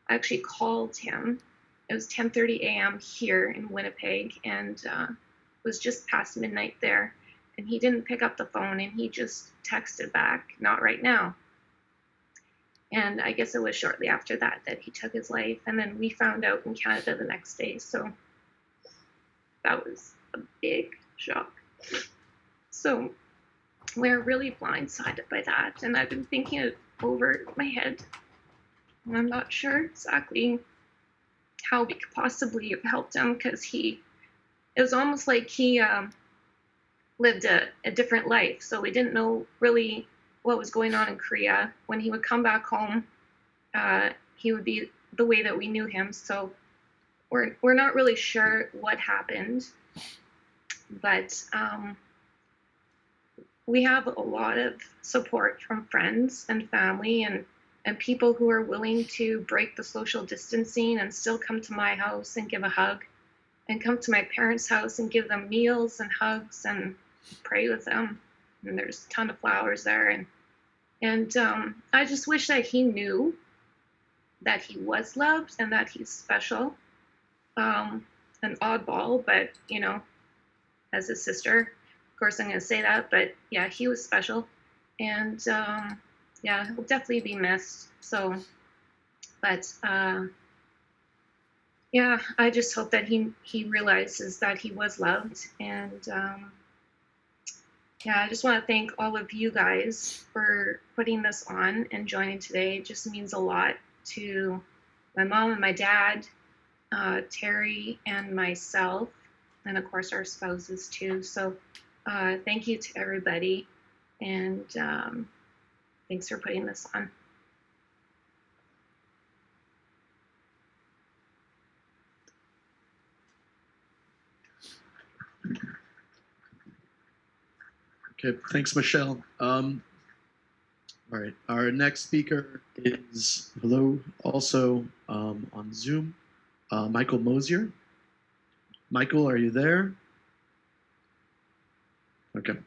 I actually called him. It was 10:30 a.m. here in Winnipeg, and it was just past midnight there. And he didn't pick up the phone, and he just texted back, "Not right now." And I guess it was shortly after that he took his life. And then we found out in Canada the next day. So that was a big shock. So we're really blindsided by that. And I've been thinking it over in my head. And I'm not sure exactly how we could possibly have helped him because it was almost like he lived a different life. So we didn't know really what was going on in Korea. When he would come back home, he would be the way that we knew him. So we're not really sure what happened, but we have a lot of support from friends and family and people who are willing to break the social distancing and still come to my house and give a hug, and come to my parents' house and give them meals and hugs. And pray with him. And there's a ton of flowers there, and I just wish that he knew that he was loved and that he's special. An oddball, but as a sister, of course I'm gonna say that. But yeah, he was special, and yeah, he'll definitely be missed. So, but yeah, I just hope that he realizes that he was loved, and yeah, I just want to thank all of you guys for putting this on and joining today. It just means a lot to my mom and my dad, Terry and myself, and of course our spouses too. So thank you to everybody, and thanks for putting this on. Okay, thanks, Michelle. All right, our next speaker is also on Zoom, Michael Mosier. Michael, are you there? Okay.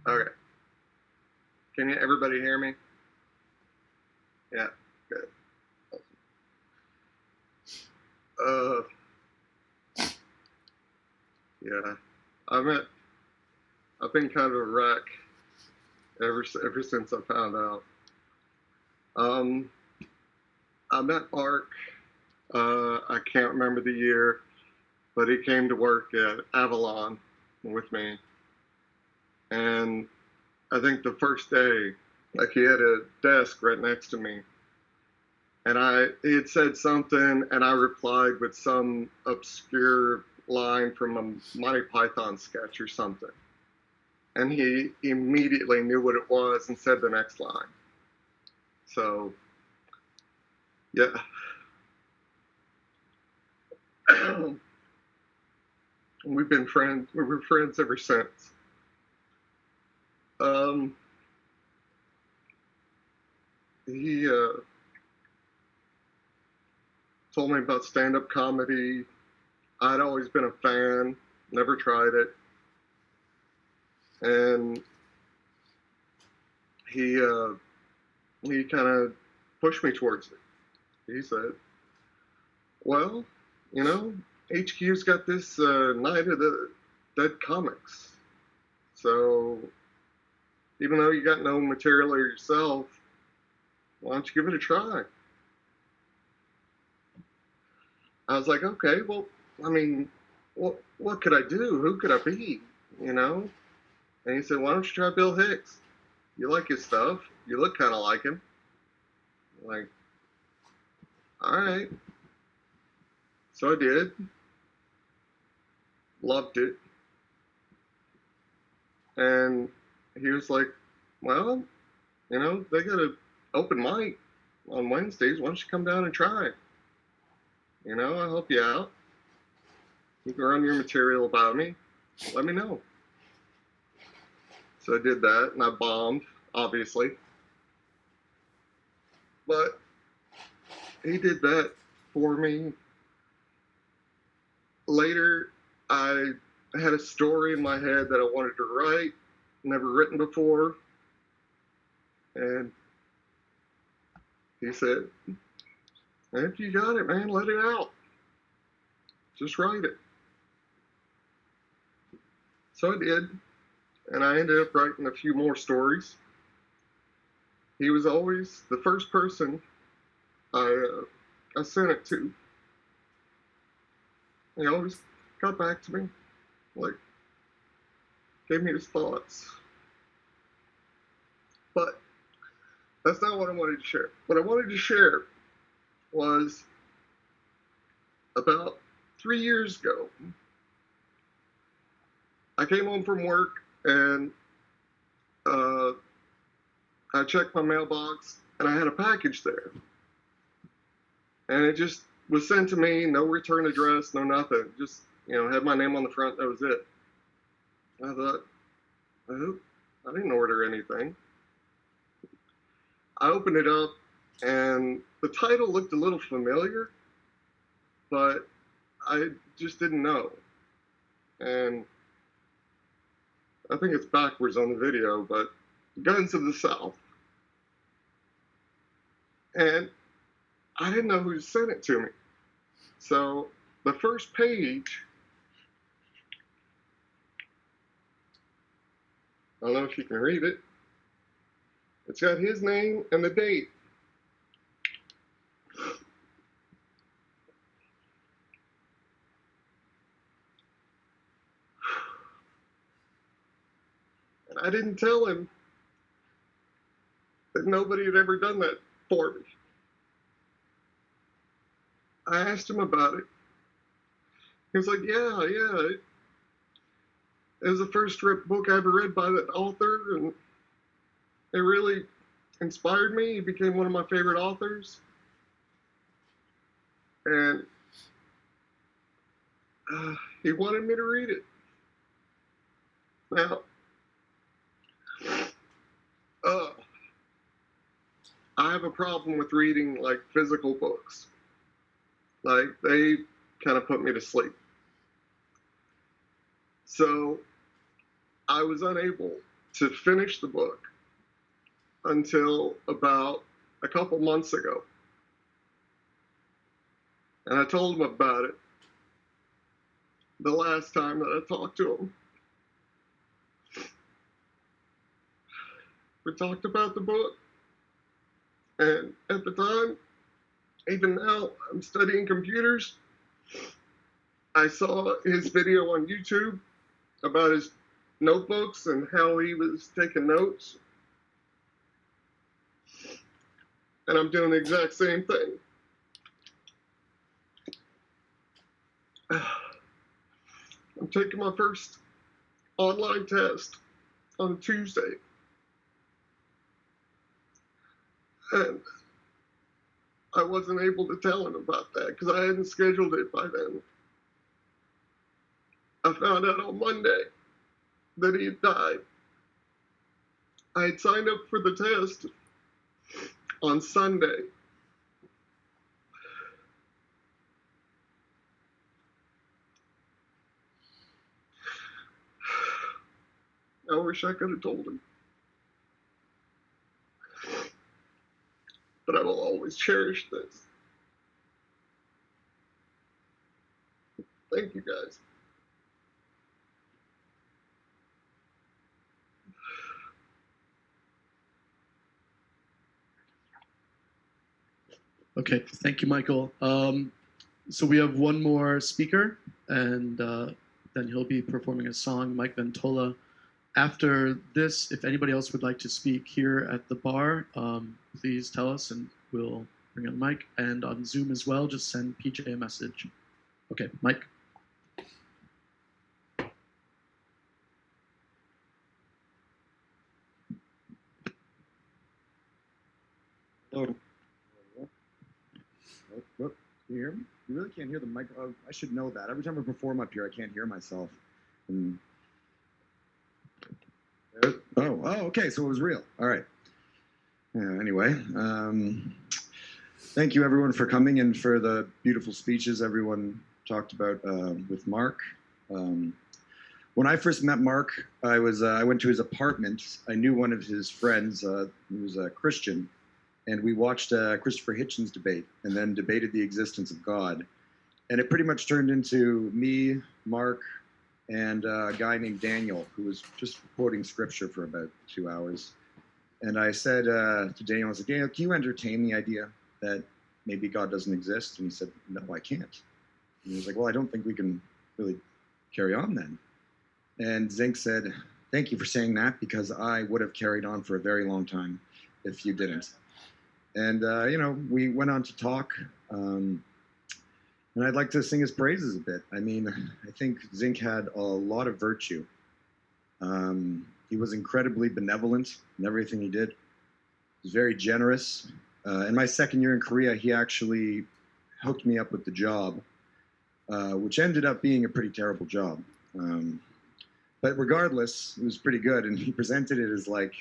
Okay. Can everybody hear me? Yeah, good. Yeah, I've been kind of a wreck ever since I found out. I met Mark. I can't remember the year, but he came to work at Avalon with me, and I think the first day, like, he had a desk right next to me, and he had said something, and I replied with some obscure line from a Monty Python sketch or something, and he immediately knew what it was and said the next line. So, yeah. We've been friends. We were friends ever since. He told me about stand-up comedy. I'd always been a fan, never tried it. And he kind of pushed me towards it. He said, well, HQ's got this Night of the Dead Comics. So even though you got no material yourself, why don't you give it a try? I was like, okay, well, I mean, what could I do? Who could I be? And he said, why don't you try Bill Hicks? You like his stuff. You look kind of like him. I'm like, all right. So I did. Loved it. And he was like, well, they got an open mic on Wednesdays. Why don't you come down and try it? I'll help you out. You can run your material about me. Let me know. So I did that, and I bombed, obviously. But he did that for me. Later, I had a story in my head that I wanted to write, never written before. And he said, if you got it, man, let it out. Just write it. So I did, and I ended up writing a few more stories. He was always the first person I sent it to. He always got back to me, like, gave me his thoughts. But that's not what I wanted to share. What I wanted to share was about 3 years ago. I came home from work, and I checked my mailbox, and I had a package there. And it just was sent to me, no return address, no nothing. Just, had my name on the front, that was it. I thought, I didn't order anything. I opened it up, and the title looked a little familiar, but I just didn't know. and I think it's backwards on the video, but Guns of the South. And I didn't know who sent it to me. So the first page, I don't know if you can read it. It's got his name and the date. And I didn't tell him that nobody had ever done that for me. I asked him about it. He was like, yeah. It was the first book I ever read by that author, and it really inspired me. He became one of my favorite authors. And he wanted me to read it. Now, I have a problem with reading like physical books. Like they kind of put me to sleep. So I was unable to finish the book until about a couple months ago. And I told him about it the last time that I talked to him. We talked about the book, and at the time, even now, I'm studying computers. I saw his video on YouTube about his notebooks and how he was taking notes. And I'm doing the exact same thing. I'm taking my first online test on Tuesday. And I wasn't able to tell him about that because I hadn't scheduled it by then. I found out on Monday that he had died. I had signed up for the test on Sunday. I wish I could have told him. But I will always cherish this. Thank you, guys. Okay, thank you, Michael. So we have one more speaker, and then he'll be performing a song, Mike Ventola. After this, if anybody else would like to speak here at the bar, please tell us and we'll bring on the mic. And on Zoom as well, just send PJ a message. Okay, Mike. Hello. Can you hear me? You really can't hear the mic. Oh, I should know that. Every time I perform up here, I can't hear myself. And okay, so it was real. All right. Anyway, thank you everyone for coming and for the beautiful speeches everyone talked about with Mark. When I first met Mark, I went to his apartment. I knew one of his friends who was a Christian, and we watched Christopher Hitchens debate and then debated the existence of God. And it pretty much turned into me, Mark, and a guy named Daniel, who was just quoting scripture for about 2 hours. And I said to Daniel, I was like, Daniel, can you entertain the idea that maybe God doesn't exist? And he said, no, I can't. And he was like, well, I don't think we can really carry on then. And Zink said, thank you for saying that, because I would have carried on for a very long time if you didn't. And, we went on to talk. And I'd like to sing his praises a bit. I mean, I think Zink had a lot of virtue. He was incredibly benevolent in everything he did. He was very generous. In my second year in Korea, he actually hooked me up with the job, which ended up being a pretty terrible job. But regardless, it was pretty good. And he presented it as like,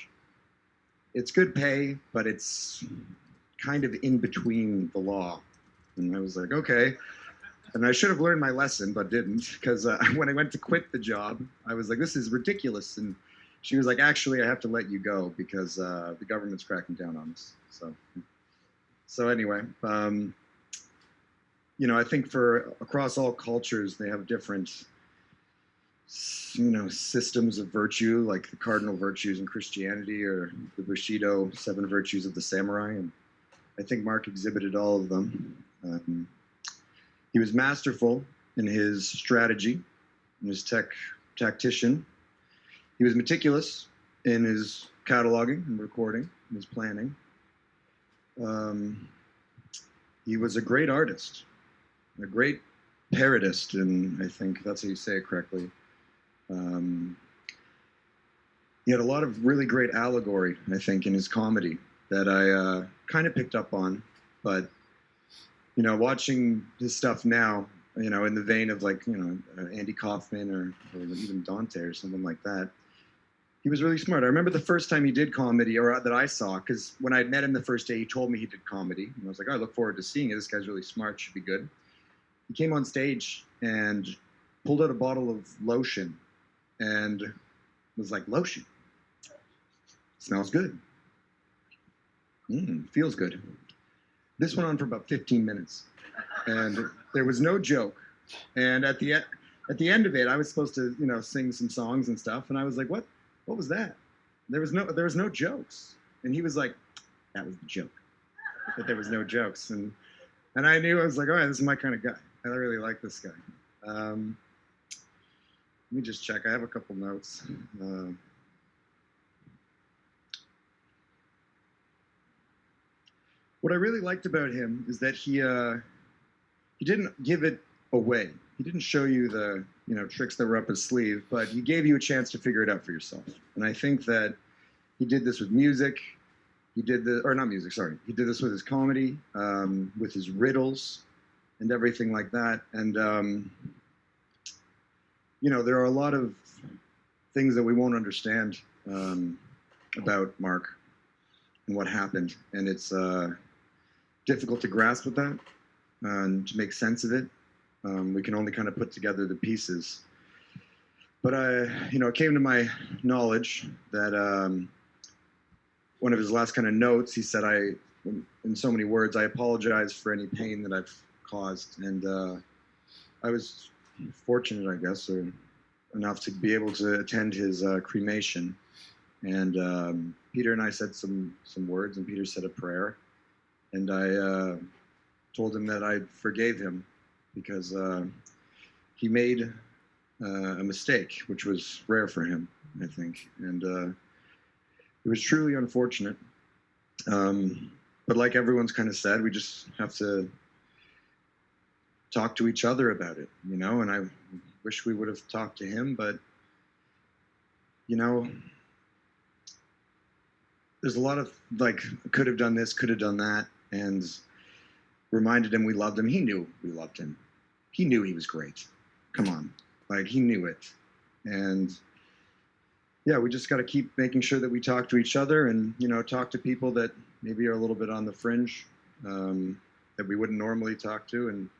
it's good pay, but it's kind of in between the law. And I was like, okay. And I should have learned my lesson, but didn't, because when I went to quit the job, I was like, this is ridiculous. And she was like, actually, I have to let you go because the government's cracking down on us. So anyway, you know, I think for across all cultures, they have different, you know, systems of virtue, like the cardinal virtues in Christianity or the Bushido 7 virtues of the samurai. And I think Mark exhibited all of them. He was masterful in his strategy, in his tactician. He was meticulous in his cataloging and recording, in his planning. He was a great artist, a great parodist, and I think that's how you say it correctly. He had a lot of really great allegory, I think, in his comedy that I kind of picked up on, but you know, watching his stuff now, you know, in the vein of like, you know, Andy Kaufman or even Dante or something like that, he was really smart. I remember the first time he did comedy, or that I saw, because when I met him the first day, he told me he did comedy. And I was like, oh, I look forward to seeing it. This guy's really smart, should be good. He came on stage and pulled out a bottle of lotion and was like, lotion? Smells good. Feels good. This went on for about 15 minutes, and there was no joke. And at the end of it, I was supposed to, you know, sing some songs and stuff, and I was like, "What was that?" There was no jokes, and he was like, "That was the joke." That there was no jokes, and I knew, I was like, "All right, this is my kind of guy. I really like this guy." Let me just check. I have a couple notes. What I really liked about him is that he didn't give it away. He didn't show you the, you know, tricks that were up his sleeve, but he gave you a chance to figure it out for yourself. And I think that he did this with music. He did not music, sorry. He did this with his comedy, with his riddles, and everything like that. And you know, there are a lot of things that we won't understand about Mark and what happened, and it's difficult to grasp with that and to make sense of it. We can only kind of put together the pieces. But you know, it came to my knowledge that one of his last kind of notes, he said, in so many words, I apologize for any pain that I've caused. And I was fortunate, I guess, or enough to be able to attend his cremation. And Peter and I said some words, and Peter said a prayer. And I told him that I forgave him because he made a mistake, which was rare for him, I think. And it was truly unfortunate. But like everyone's kind of said, we just have to talk to each other about it, you know? And I wish we would have talked to him, but, you know, there's a lot of, like, could have done this, could have done that, and reminded him we loved him. He knew we loved him. He knew he was great. Come on. Like, he knew it. And yeah, we just got to keep making sure that we talk to each other and, you know, talk to people that maybe are a little bit on the fringe, that we wouldn't normally talk to, and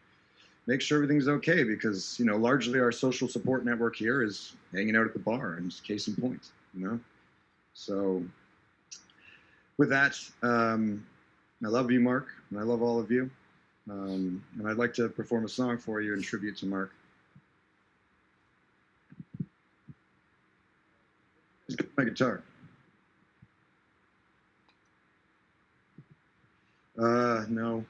make sure everything's okay, because, you know, largely our social support network here is hanging out at the bar, and just case in point, you know? So with that, I love you, Mark, and I love all of you. And I'd like to perform a song for you in tribute to Mark. Just get my guitar. No.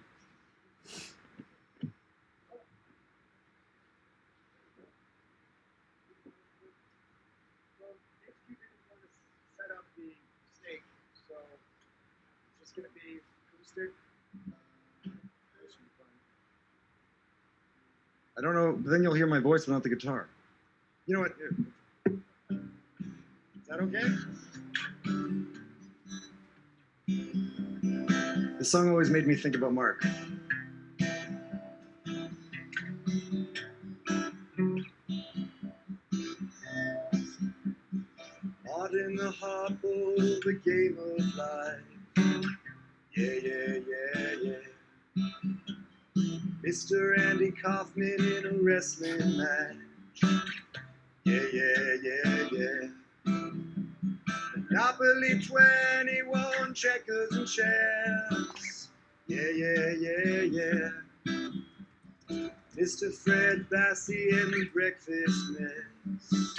Set up the steak, so it's just going to be acoustic. I don't know, but then you'll hear my voice but not the guitar. You know what? Is that okay? This song always made me think about Mark. Caught in the hopple, the game of life. Yeah, yeah, yeah, yeah. Mr. Andy Kaufman in a wrestling match. Yeah, yeah, yeah, yeah. Monopoly 21, checkers and chess. Yeah, yeah, yeah, yeah. Mr. Fred Bassie and the Breakfast Mess.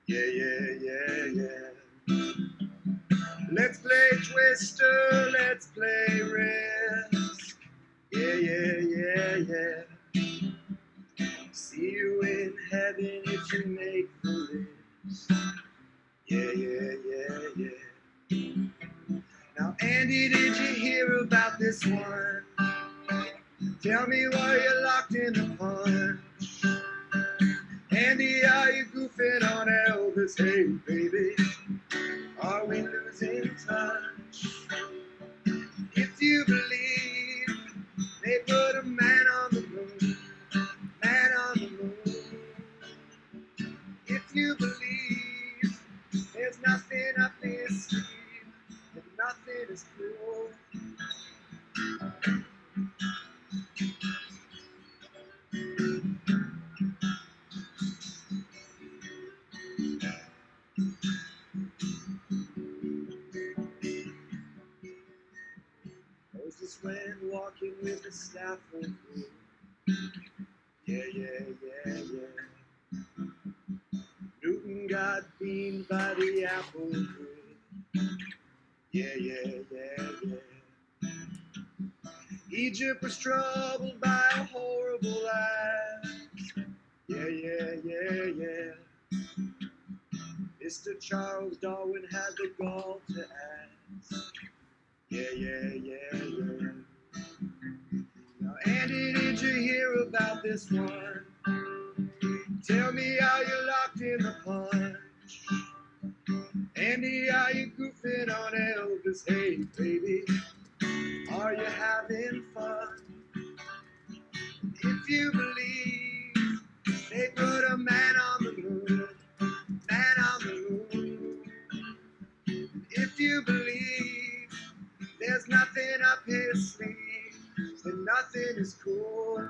Yeah, yeah, yeah, yeah. Let's play Twister, let's play Risk. Yeah, yeah, yeah, yeah. See you in heaven if you make the list. Yeah, yeah, yeah, yeah. Now, Andy, did you hear about this one? Tell me why you're locked in the punch. Andy, are you goofing on Elvis? Hey, baby, are we losing touch? If you believe they put a man on the moon, man on the moon. If you believe there's nothing up his sleeve, that nothing is cool. Moses went walking with the staff of wood. Yeah, yeah, yeah, yeah. Newton got beamed by the apple tree. Yeah, yeah, yeah, yeah. Egypt was troubled by a horrible act. Yeah, yeah, yeah, yeah. Mr. Charles Darwin had the gall to ask. Yeah, yeah, yeah, yeah. Now, Andy, did you hear about this one? Tell me how you're locked in the punch. Andy, are you goofing on Elvis? Hey, baby, are you having fun? If you believe they put a man on the moon, man on the moon. If you believe there's nothing up his sleeve, then nothing is cool.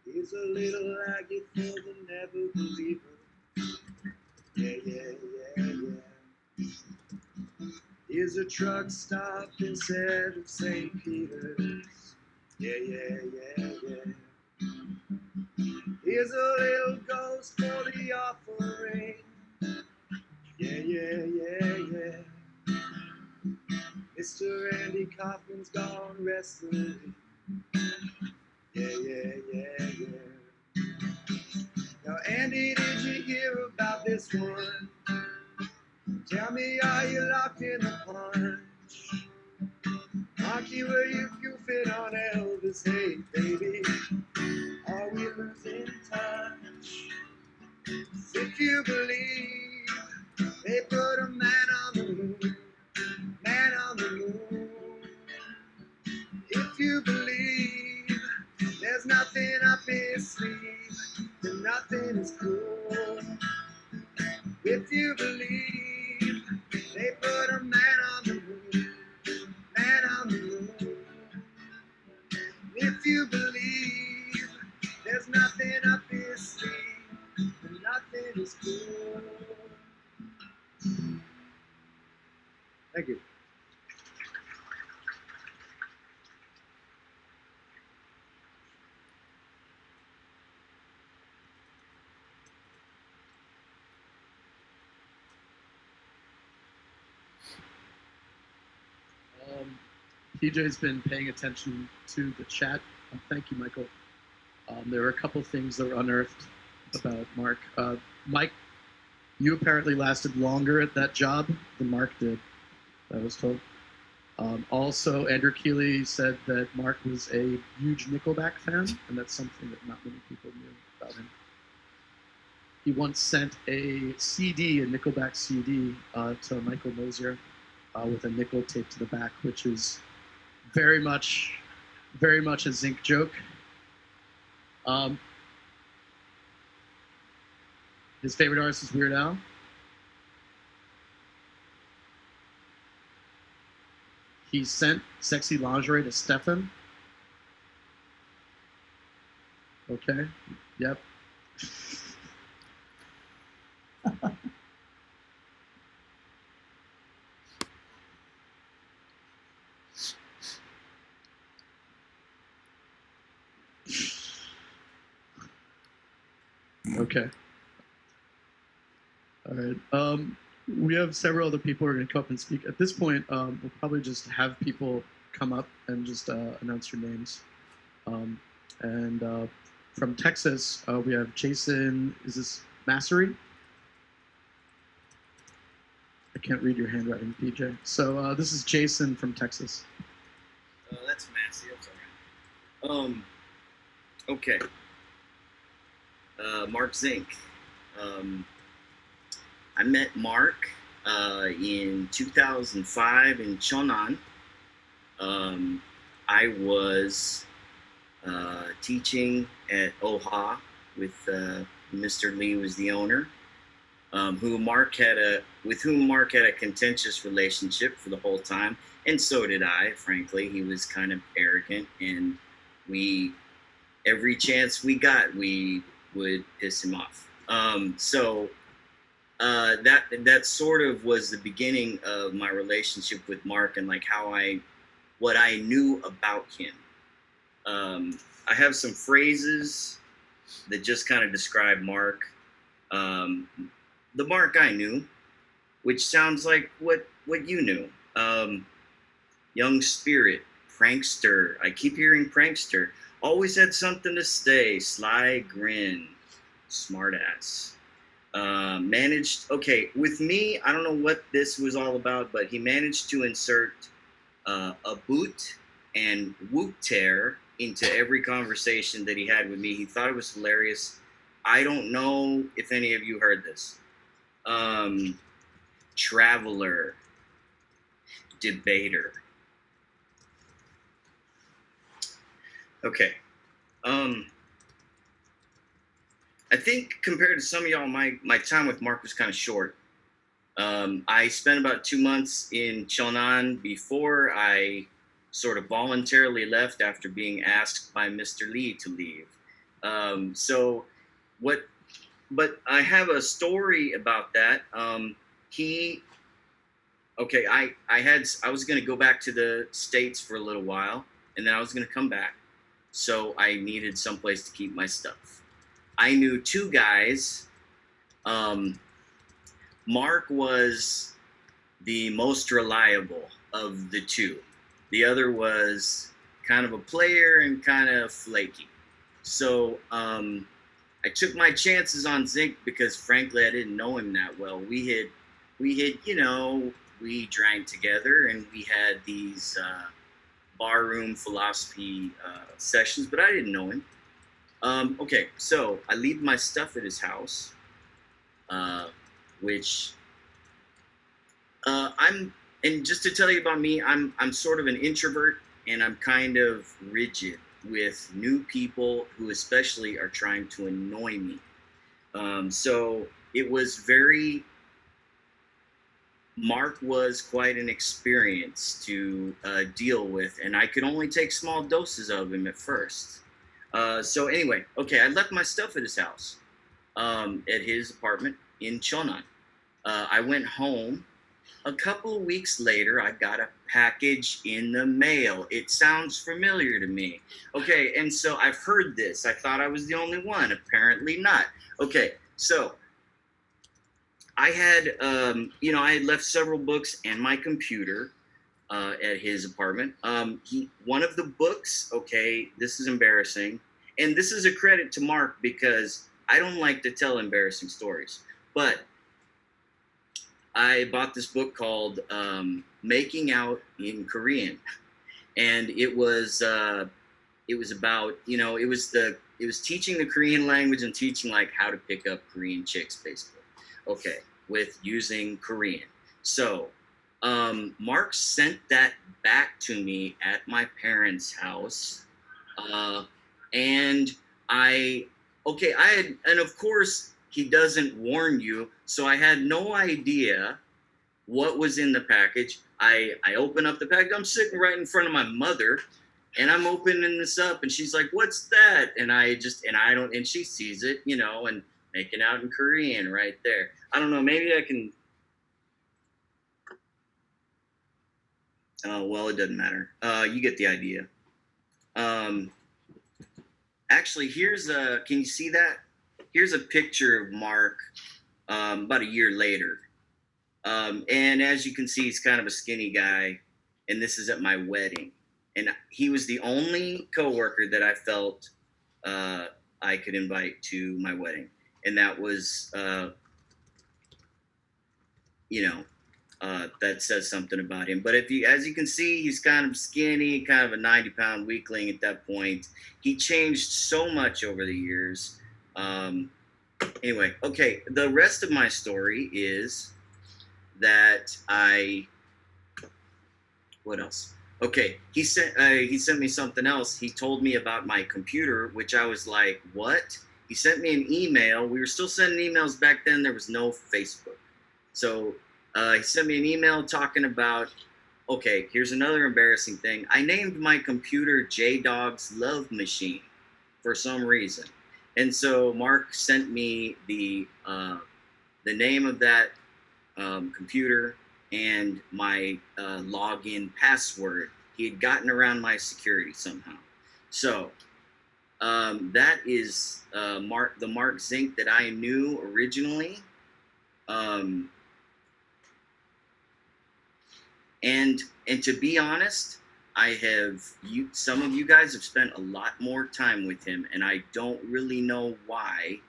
Here's a little aggie for the never believer. Yeah, yeah, yeah, yeah. Here's a truck stop instead of St. Peter's. Yeah, yeah, yeah, yeah. Here's a little ghost for the offering. Yeah, yeah, yeah, yeah. Mr. Andy Kaufman's gone wrestling. Yeah, yeah, yeah, yeah. Now, Andy, did you hear about this one? Tell me, are you locked in the punch? Marky, were you goofing on Elvis? Hey, baby, are we losing touch? If you believe they put a man on the moon, man on the moon. If you believe there's nothing up his sleeve, then nothing is cool. If you believe they put a man on the moon, man on the moon. If you believe there's nothing up his sleeve, then nothing is cool. Thank you. PJ's been paying attention to the chat. Thank you, Michael. There were a couple things that were unearthed about Mark. Mike, you apparently lasted longer at that job than Mark did, I was told. Also, Andrew Keeley said that Mark was a huge Nickelback fan, and that's something that not many people knew about him. He once sent a CD, a Nickelback CD, to Michael Mosier with a nickel taped to the back, which is very much a Zink joke. His favorite artist is Weird Al. He sent sexy lingerie to Stefan. Okay. Yep. Okay. All right. We have several other people who are going to come up and speak. At this point, we'll probably just have people come up and just announce your names. And from Texas, we have Jason. Is this Massery? I can't read your handwriting, PJ. So this is Jason from Texas. That's Massey. That's all right. Okay. Mark Zink. I met Mark in 2005 in Cheonan. I was teaching at OHA with Mr. Lee, was the owner, with whom Mark had a contentious relationship for the whole time, and so did I. Frankly, he was kind of arrogant, and every chance we got, we would piss him off. That sort of was the beginning of my relationship with Mark, and like what I knew about him. I have some phrases that just kind of describe Mark. The Mark I knew, which sounds like what you knew. Young spirit, prankster. I keep hearing prankster. Always had something to say. Sly grin, smartass. With me, I don't know what this was all about, but he managed to insert a boot and whoop tear into every conversation that he had with me. He thought it was hilarious. I don't know if any of you heard this. Traveler, debater. Okay. I think compared to some of y'all, my time with Mark was kind of short. I spent about 2 months in Cheonan before I sort of voluntarily left after being asked by Mr. Lee to leave. But I have a story about that. I was going to go back to the States for a little while, and then I was going to come back. So I needed someplace to keep my stuff. I knew two guys. Mark was the most reliable of the two. The other was kind of a player and kind of flaky. So I took my chances on Zink because frankly I didn't know him that well. We drank together and we had these barroom philosophy sessions, but I didn't know him. So I leave my stuff at his house, and just to tell you about me, I'm sort of an introvert, and I'm kind of rigid with new people who especially are trying to annoy me. So it was Mark was quite an experience to deal with, and I could only take small doses of him at first. I left my stuff at his house, at his apartment in Cheonan. I went home. A couple of weeks later, I got a package in the mail. It sounds familiar to me. Okay, and so I've heard this. I thought I was the only one. Apparently not. Okay, so I had, I had left several books and my computer at his apartment. One of the books, this is embarrassing, and this is a credit to Mark because I don't like to tell embarrassing stories, but I bought this book called Making Out in Korean, and it was about, it was teaching the Korean language and teaching like how to pick up Korean chicks, basically. Okay, with using Korean. So Mark sent that back to me at my parents' house, and I had, and of course he doesn't warn you, so I had no idea what was in the package. I open up the package. I'm sitting right in front of my mother, and I'm opening this up, and she's like, "What's that?" And and she sees it, and making out in Korean right there. I don't know. Maybe I can. Oh well, it doesn't matter. You get the idea. Actually, can you see that? Here's a picture of Mark about a year later. And as you can see, he's kind of a skinny guy. And this is at my wedding. And he was the only coworker that I felt I could invite to my wedding. And that was, that says something about him. But as you can see, he's kind of skinny, kind of a 90-pound weakling at that point. He changed so much over the years. Anyway, okay, the rest of my story is that what else? Okay, he sent me something else. He told me about my computer, which I was like, what? He sent me an email. We were still sending emails back then. There was no Facebook. So he sent me an email talking about, okay, here's another embarrassing thing. I named my computer J-Dog's Love Machine for some reason. And so Mark sent me the name of that computer and my login password. He had gotten around my security somehow. So that is the Mark Zink that I knew originally. And to be honest, some of you guys have spent a lot more time with him, and I don't really know why,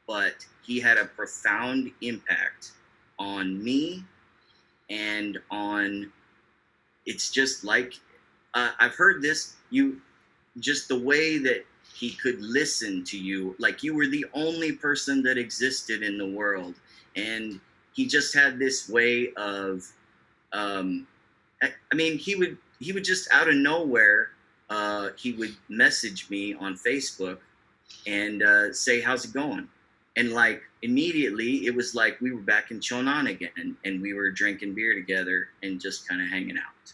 but he had a profound impact on me and on, it's just like, I've heard this, just the way that he could listen to you, like you were the only person that existed in the world. And he just had this way of, he would just out of nowhere, he would message me on Facebook and say, how's it going? And like immediately it was like we were back in Cheonan again, and we were drinking beer together and just kind of hanging out.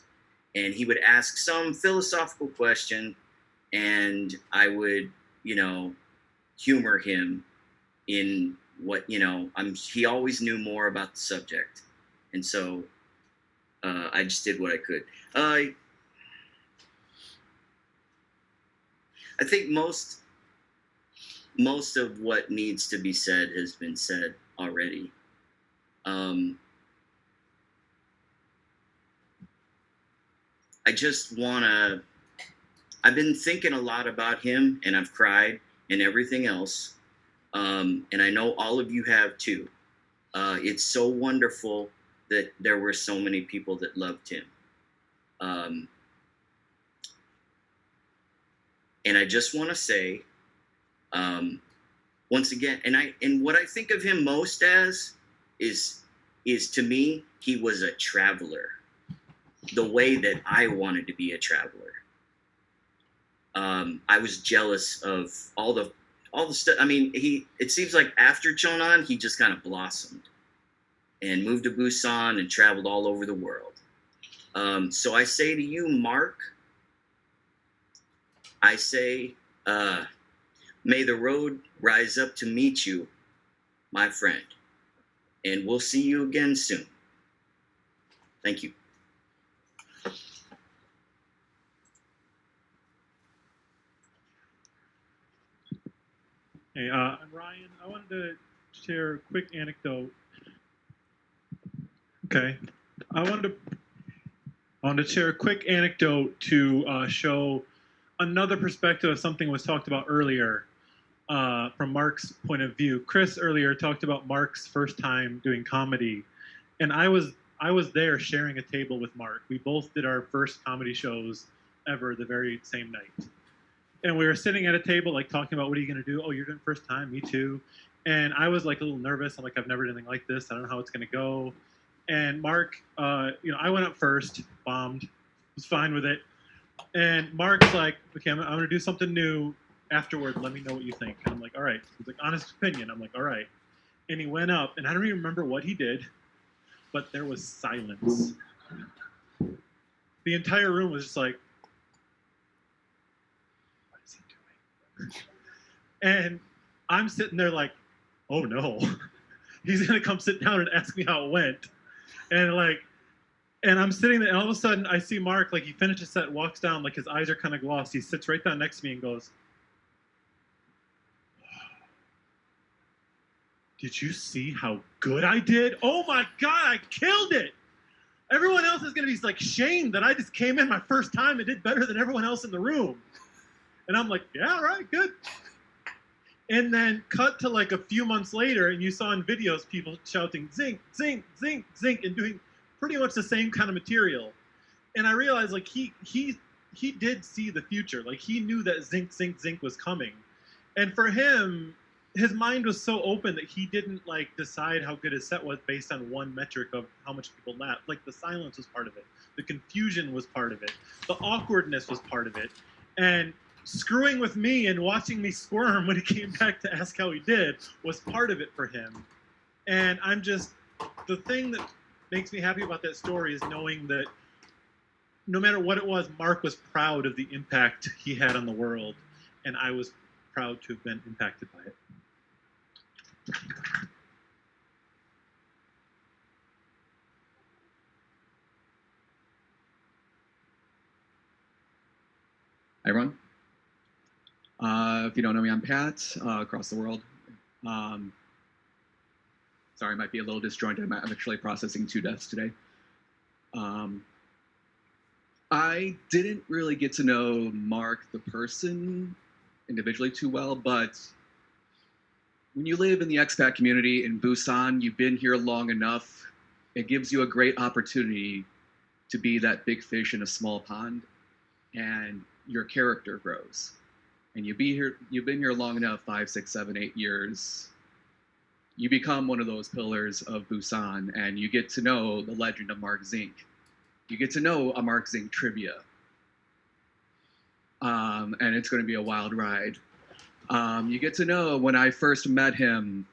And he would ask some philosophical question, and I would, humor him in what, he always knew more about the subject. And so I just did what I could. I think most of what needs to be said has been said already. I just I've been thinking a lot about him, and I've cried and everything else. And I know all of you have too. It's so wonderful that there were so many people that loved him. And I just want to say, once again, and what I think of him most as is to me, he was a traveler, the way that I wanted to be a traveler. I was jealous of all the stuff. I mean, it seems like after Cheonan, he just kind of blossomed and moved to Busan and traveled all over the world. So I say to you, Mark, I say, may the road rise up to meet you, my friend. And we'll see you again soon. Thank you. Hey, I'm Ryan. I wanted to share a quick anecdote. Okay. I wanted to share a quick anecdote to show another perspective of something was talked about earlier from Mark's point of view. Chris earlier talked about Mark's first time doing comedy, and I was there sharing a table with Mark. We both did our first comedy shows ever the very same night. And we were sitting at a table, like talking about, what are you going to do? Oh, you're doing first time? Me too. And I was like a little nervous. I'm like, I've never done anything like this. I don't know how it's going to go. And Mark, I went up first, bombed, was fine with it. And Mark's like, okay, I'm going to do something new. afterward, let me know what you think. And I'm like, all right. He's like, honest opinion. I'm like, all right. And he went up, and I don't even remember what he did, but there was silence. The entire room was just like, what is he doing? And I'm sitting there like, oh no, he's gonna come sit down and ask me how it went. And I'm sitting there, and all of a sudden I see Mark, like he finished his set, walks down, like his eyes are kind of glossed. He sits right down next to me and goes, did you see how good I did? Oh my God, I killed it. Everyone else is gonna be like shamed that I just came in my first time and did better than everyone else in the room. And I'm like, yeah, all right, good. And then cut to like a few months later, and you saw in videos people shouting Zink, Zink, Zink, Zink, and doing pretty much the same kind of material. And I realized like he did see the future. Like he knew that Zink, Zink, Zink was coming. And for him, his mind was so open that he didn't like decide how good his set was based on one metric of how much people laughed. Like the silence was part of it. The confusion was part of it. The awkwardness was part of it. And screwing with me and watching me squirm when he came back to ask how he did was part of it for him. And the thing that makes me happy about that story is knowing that no matter what it was, Mark was proud of the impact he had on the world, and I was proud to have been impacted by it. Hi, everyone. If you don't know me, I'm Pat, across the world. Sorry, I might be a little disjointed. I'm actually processing 2 deaths today. I didn't really get to know Mark, the person, individually too well, but when you live in the expat community in Busan, you've been here long enough, it gives you a great opportunity to be that big fish in a small pond, and your character grows. And you've been here long enough, 5, 6, 7, 8 years, you become one of those pillars of Busan, and you get to know the legend of Mark Zink. You get to know a Mark Zink trivia. And it's going to be a wild ride. You get to know when I first met him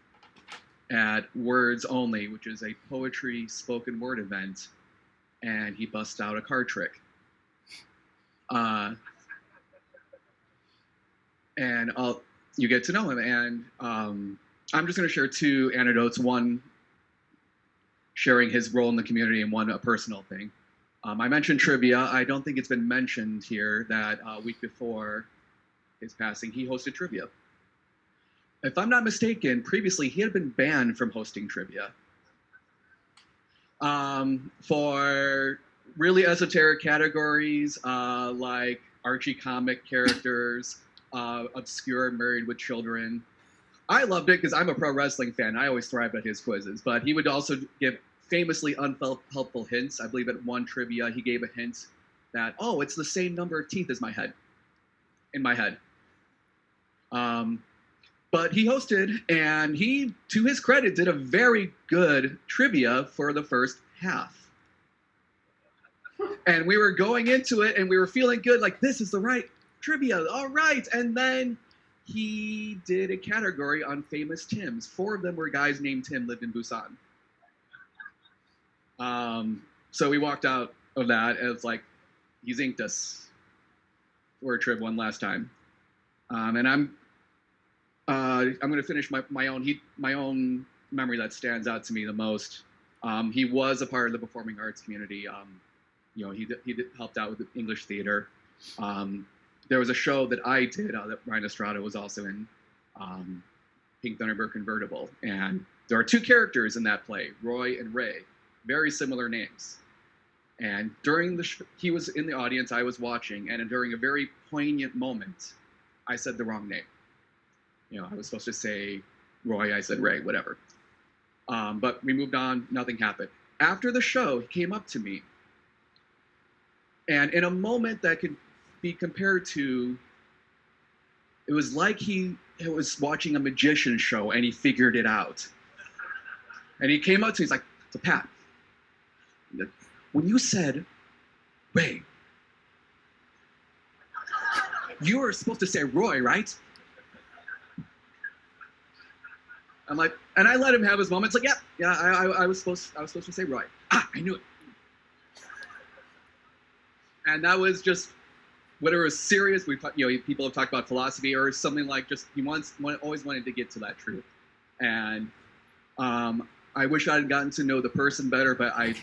at Words Only, which is a poetry spoken word event, and he busts out a card trick. And you get to know him, and I'm just going to share 2 anecdotes, one sharing his role in the community and one a personal thing. I mentioned trivia. I don't think it's been mentioned here that a week before his passing, he hosted trivia. If I'm not mistaken, previously he had been banned from hosting trivia for really esoteric categories like Archie comic characters, obscure Married with Children. I loved it because I'm a pro wrestling fan. I always thrived at his quizzes, but he would also give famously unhelpful hints. I believe at one trivia, he gave a hint that, oh, it's the same number of teeth as in my head. But he hosted, and he, to his credit, did a very good trivia for the first half. And we were going into it, and we were feeling good, like, this is the right trivia, all right. And then he did a category on famous Tims. 4 of them were guys named Tim, lived in Busan. So we walked out of that, and it's like, he's inked us for a trib one last time. And I'm going to finish my own memory that stands out to me the most. He was a part of the performing arts community. He helped out with the English theater. There was a show that I did that Ryan Estrada was also in, Pink Thunderbird Convertible. And there are 2 characters in that play, Roy and Ray, very similar names. And during he was in the audience, I was watching, and during a very poignant moment, I said the wrong name. I was supposed to say Roy, I said Ray, whatever. But we moved on, nothing happened. After the show, he came up to me, and in a moment that could be compared to, it was like he was watching a magician show and he figured it out. And he came up to me, he's like, so Pat, when you said Ray, you were supposed to say Roy, right? I'm like, and I let him have his moments. Like, yeah, I was supposed to say Roy. Ah, I knew it. And that was just, whether it was serious, people have talked about philosophy, or something like just always wanted to get to that truth. And I wish I had gotten to know the person better, but I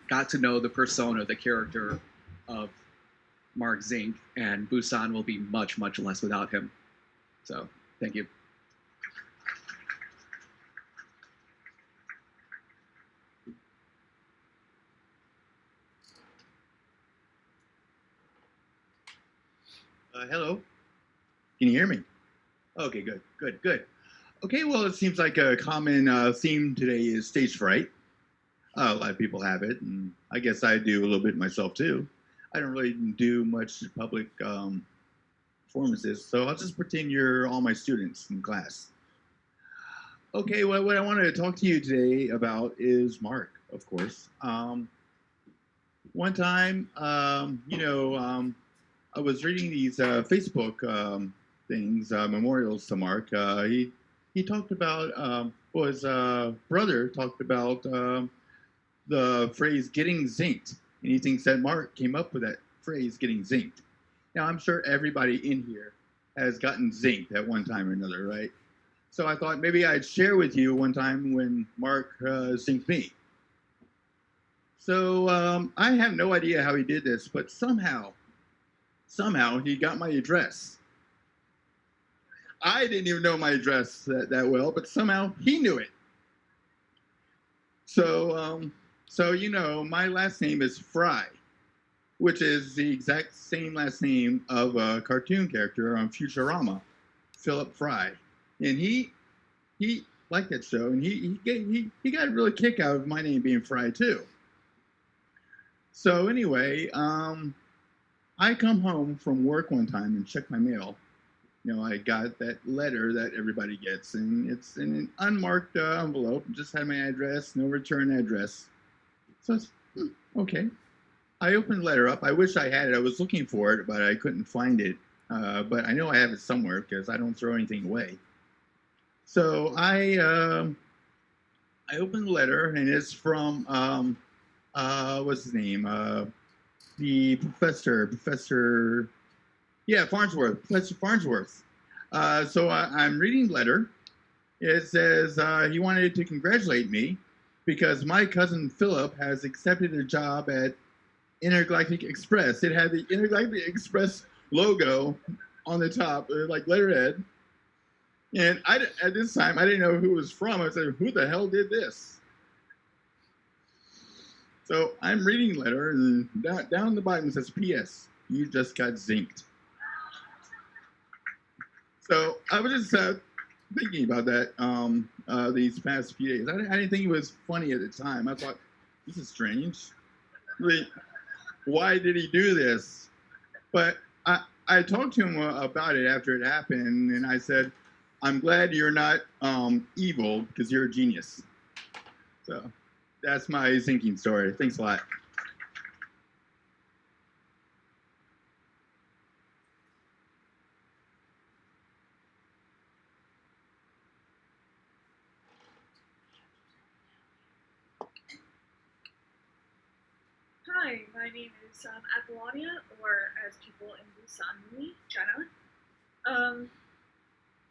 got to know the persona, the character of Mark Zink, and Busan will be much, much less without him. So, thank you. Hello. Can you hear me? Okay, good. Okay, well, it seems like a common theme today is stage fright. A lot of people have it, and I guess I do a little bit myself too. I don't really do much public performances, so I'll just pretend you're all my students in class. Okay, well, what I wanted to talk to you today about is Mark, of course. One time, I was reading these Facebook things, memorials to Mark. He talked about, his brother talked about the phrase getting zinked. And he thinks that Mark came up with that phrase, getting zinked. Now, I'm sure everybody in here has gotten zinked at one time or another, right? So I thought maybe I'd share with you one time when Mark zinked me. So I have no idea how he did this, but somehow he got my address. I didn't even know my address that well, but somehow he knew it. So my last name is Fry, which is the exact same last name of a cartoon character on Futurama, Philip Fry. And he liked that show, and he got a real kick out of my name being Fry too. So anyway, I come home from work one time and check my mail. I got that letter that everybody gets, and it's in an unmarked envelope. Just had my address, no return address. So it's okay. I opened the letter up. I wish I had it. I was looking for it, but I couldn't find it. But I know I have it somewhere because I don't throw anything away. So I opened the letter, and it's from what's his name? The Professor Farnsworth, Professor Farnsworth. So I'm reading the letter. It says he wanted to congratulate me because my cousin Philip has accepted a job at Intergalactic Express. It had the Intergalactic Express logo on the top, like letterhead. And at this time, I didn't know who it was from. I said, who the hell did this? So I'm reading the letter, and down the bottom it says, P.S. You just got zinked. So I was just thinking about that these past few days. I didn't think it was funny at the time. I thought, this is strange. Really, why did he do this? But I talked to him about it after it happened, and I said, I'm glad you're not evil because you're a genius. So that's my zinking story. Thanks a lot. Hi, my name is Apollonia, or as people in Busan know me, Jenna.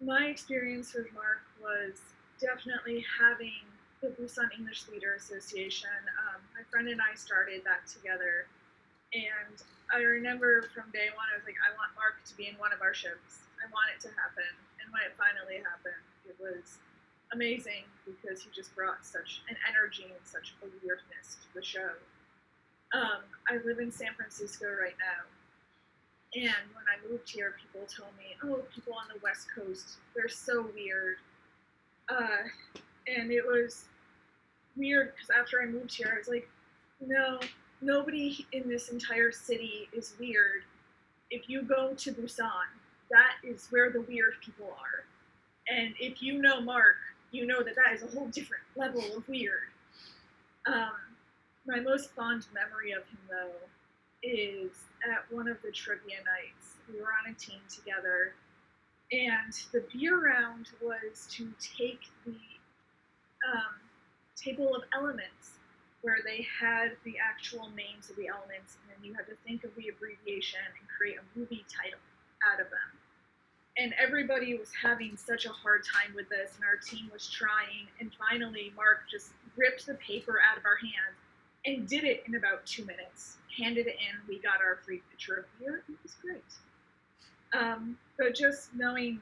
My experience with Mark was definitely having the Busan English Leader Association. My friend and I started that together, and I remember from day one, I was like, I want Mark to be in one of our shows. I want it to happen, and when it finally happened, it was amazing because he just brought such an energy and such a weirdness to the show. I live in San Francisco right now, and when I moved here, people told me, oh, people on the West Coast, they're so weird. And it was weird because after I moved here, I was like, no, nobody in this entire city is weird. If you go to Busan, that is where the weird people are. And if you know Mark, you know that is a whole different level of weird. My most fond memory of him, though, is at one of the trivia nights we were on a team together, and the beer round was to take the table of elements, where they had the actual names of the elements, and then you had to think of the abbreviation and create a movie title out of them. And everybody was having such a hard time with this, and our team was trying, and finally Mark just ripped the paper out of our hands and did it in about 2 minutes. Handed it in, we got our free pitcher of beer. It was great. But just knowing,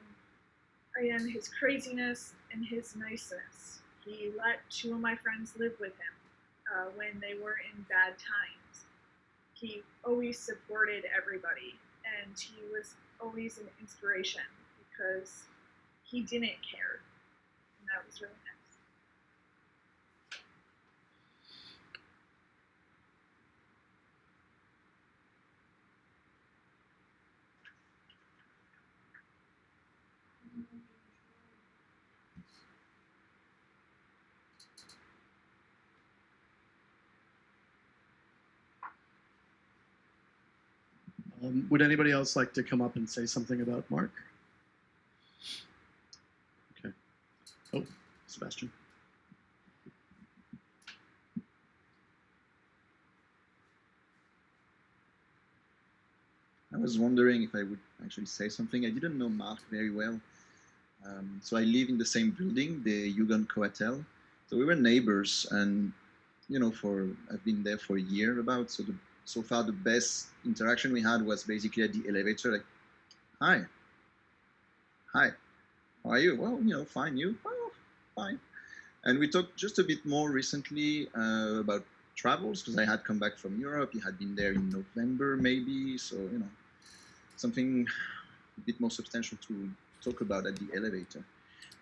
again, his craziness and his niceness. He let 2 of my friends live with him when they were in bad times. He always supported everybody, and he was always an inspiration because he didn't care, and that was really nice. Would anybody else like to come up and say something about Mark? Okay. Oh, Sebastian. I was wondering if I would actually say something. I didn't know Mark very well. So I live in the same building, the Yugon Coatel. So we were neighbors, and you know, I've been there for a year about. So far the best interaction we had was basically at the elevator, like, hi, how are you? Well, you know, fine. You? Oh, fine. And we talked just a bit more recently about travels, because I had come back from Europe. He had been there in November, maybe. So, you know, something a bit more substantial to talk about at the elevator.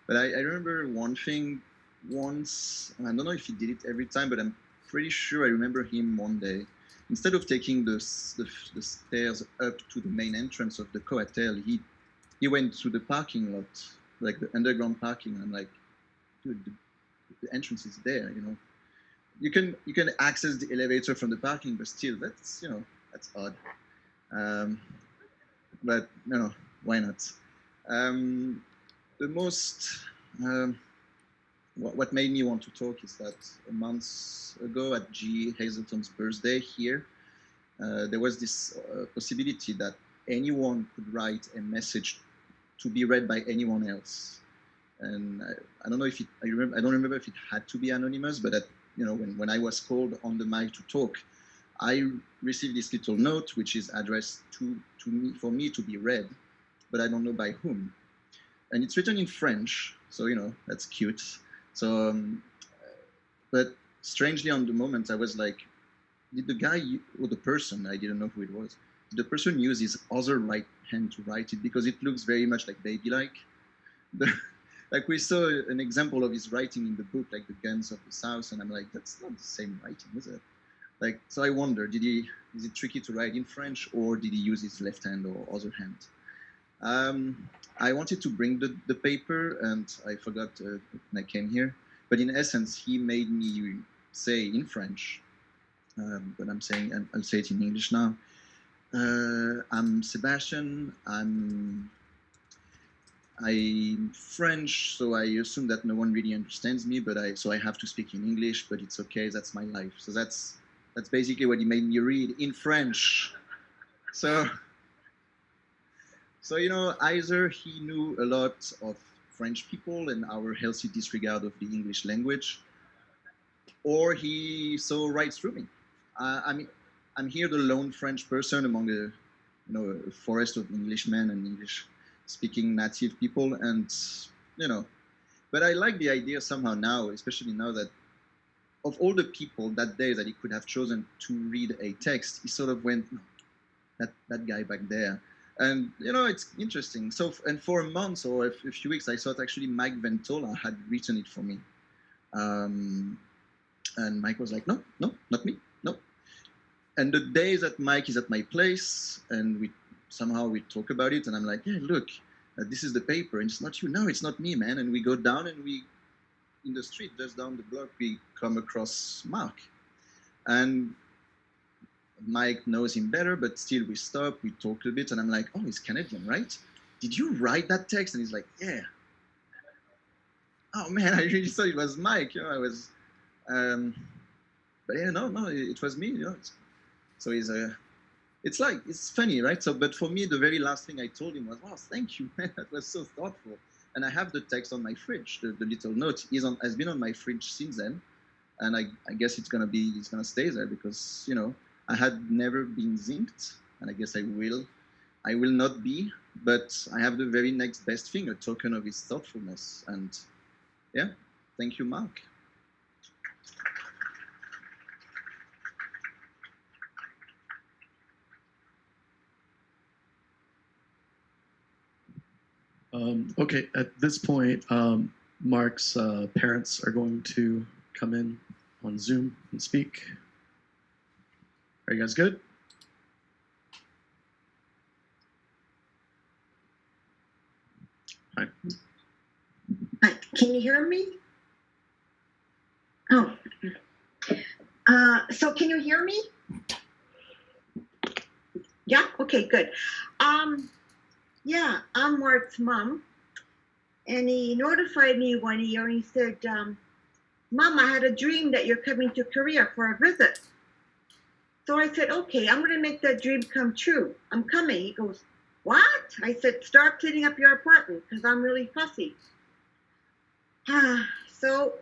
But I remember one thing once, and I don't know if he did it every time, but I'm pretty sure I remember him one day. Instead of taking the stairs up to the main entrance of the Coatel, he went to the parking lot, like the underground parking. I'm like, dude, the entrance is there, you know. You can access the elevator from the parking, but still, that's, you know, that's odd. But you know, why not? The most what made me want to talk is that a month ago at G. Hazelton's birthday here, there was this possibility that anyone could write a message to be read by anyone else. And I don't know if I don't remember if it had to be anonymous, but you know, when I was called on the mic to talk, I received this little note which is addressed to me, for me to be read, but I don't know by whom. And it's written in French, so you know, that's cute. So, but strangely on the moment, I was like, did the guy or the person, I didn't know who it was, did the person use his other right hand to write it? Because it looks very much like baby-like. Like we saw an example of his writing in the book, like The Guns of the South, and I'm like, that's not the same writing, is it? Like, so I wonder, is it tricky to write in French, or did he use his left hand or other hand? I wanted to bring the paper, and I forgot when I came here. But in essence, he made me say in French, but I'll say it in English now. I'm Sebastian. I'm French, so I assume that no one really understands me. But so I have to speak in English. But it's okay. That's my life. So that's basically what he made me read in French. So you know, either he knew a lot of French people and our healthy disregard of the English language, or he saw right through me. I mean, I'm here the lone French person among a forest of Englishmen and English-speaking native people, and you know, but I like the idea somehow now, especially now that of all the people that day that he could have chosen to read a text, he sort of went, no, that guy back there. And you know, it's interesting. So, and for a month or a few weeks, I thought actually Mike Ventola had written it for me. And Mike was like, no, not me, no. And the day that Mike is at my place, and we talk about it, and I'm like, yeah, look, this is the paper, and it's not you. No, it's not me, man. And we go down, and in the street just down the block, we come across Mark, and Mike knows him better, but still we stop, we talked a bit, and I'm like, oh, he's Canadian, right? Did you write that text? And he's like, yeah. Oh man, I really thought it was Mike. I was, but yeah, no, it was me. So it's funny, right? So, but for me, the very last thing I told him was, "Oh, thank you, man. That was so thoughtful." And I have the text on my fridge. The little note has been on my fridge since then, and I guess it's gonna stay there because I had never been zinked, and I guess I will not be, but I have the very next best thing, a token of his thoughtfulness, and yeah, thank you, Mark. Okay, at this point, Mark's parents are going to come in on Zoom and speak. Are you guys good? Hi. Can you hear me? Oh. So can you hear me? Yeah? Okay, good. Yeah, I'm Mark's mom. And he notified me one year and he said, Mom, I had a dream that you're coming to Korea for a visit. So I said, okay, I'm going to make that dream come true. I'm coming. He goes, what? I said, start cleaning up your apartment because I'm really fussy. So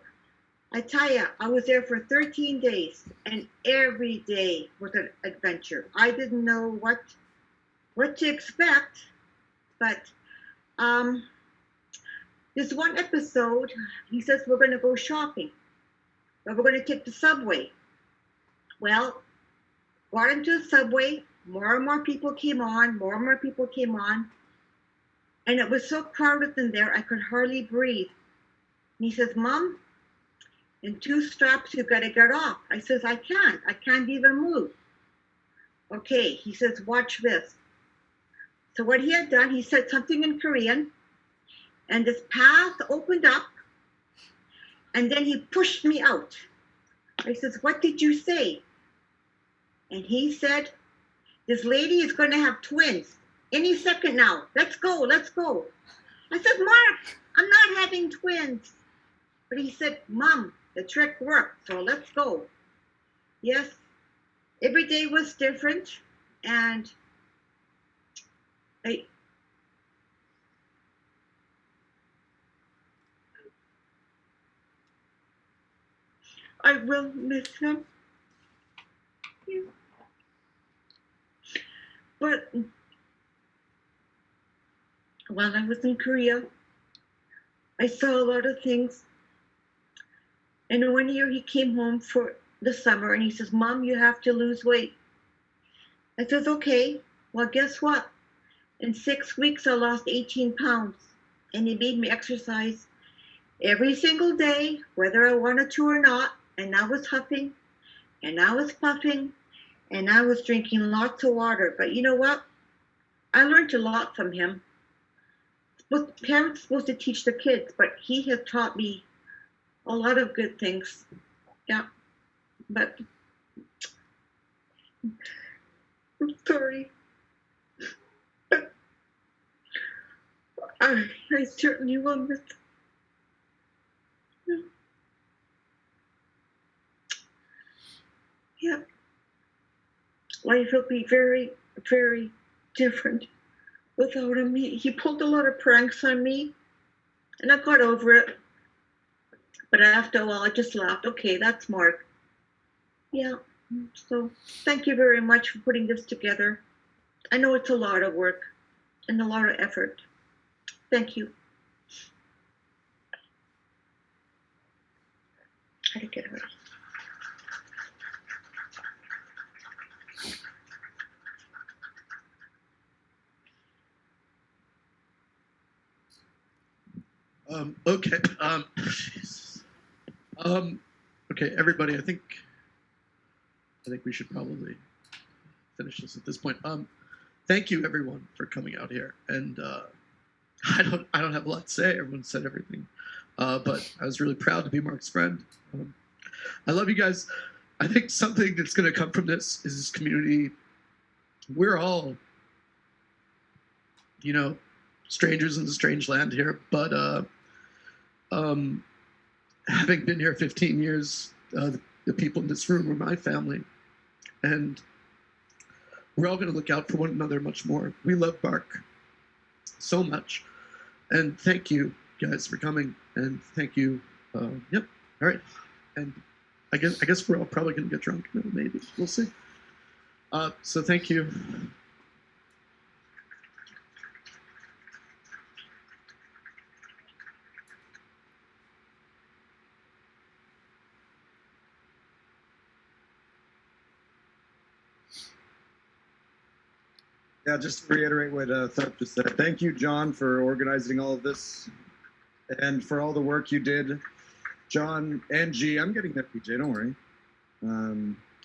I tell you, I was there for 13 days and every day was an adventure. I didn't know what to expect, but this one episode, he says we're going to go shopping, but we're going to take the subway. Well, got into the subway, more and more people came on, and it was so crowded in there, I could hardly breathe. And he says, Mom, in 2 stops, you've got to get off. I says, I can't even move. Okay, he says, watch this. So what he had done, he said something in Korean, and this path opened up, and then he pushed me out. I says, what did you say? And he said, this lady is going to have twins any second now. Let's go. I said, Mark, I'm not having twins. But he said, Mom, the trick worked, so let's go. Yes, every day was different, and I will miss him. Yeah. But while I was in Korea, I saw a lot of things. And one year he came home for the summer and he says, Mom, you have to lose weight. I says, okay. Well, guess what? In 6 weeks, I lost 18 pounds. And he made me exercise every single day, whether I wanted to or not. And I was huffing, and I was puffing, and I was drinking lots of water. But you know what? I learned a lot from him. But parents are supposed to teach the kids, but he has taught me a lot of good things. Yeah. But I'm sorry. But I certainly will miss him. Yeah. Life will be very, very different without him. He pulled a lot of pranks on me, and I got over it. But after a while, I just laughed. Okay, that's Mark. Yeah. So thank you very much for putting this together. I know it's a lot of work and a lot of effort. Thank you. How to get ready. Okay. Okay, everybody. I think we should probably finish this at this point. Thank you, everyone, for coming out here. And I don't have a lot to say. Everyone said everything. But I was really proud to be Mark's friend. I love you guys. I think something that's going to come from this is this community. We're all, you know, strangers in a strange land here, but having been here 15 years, the people in this room are my family, and we're all going to look out for one another much more. We love Mark so much, and thank you guys for coming, and thank you. Yep. All right, and I guess we're all probably going to get drunk now. Maybe we'll see. So thank you. Yeah, just to reiterate what Thep just said. Thank you, John, for organizing all of this and for all the work you did. John and G, I'm getting that PJ, don't worry.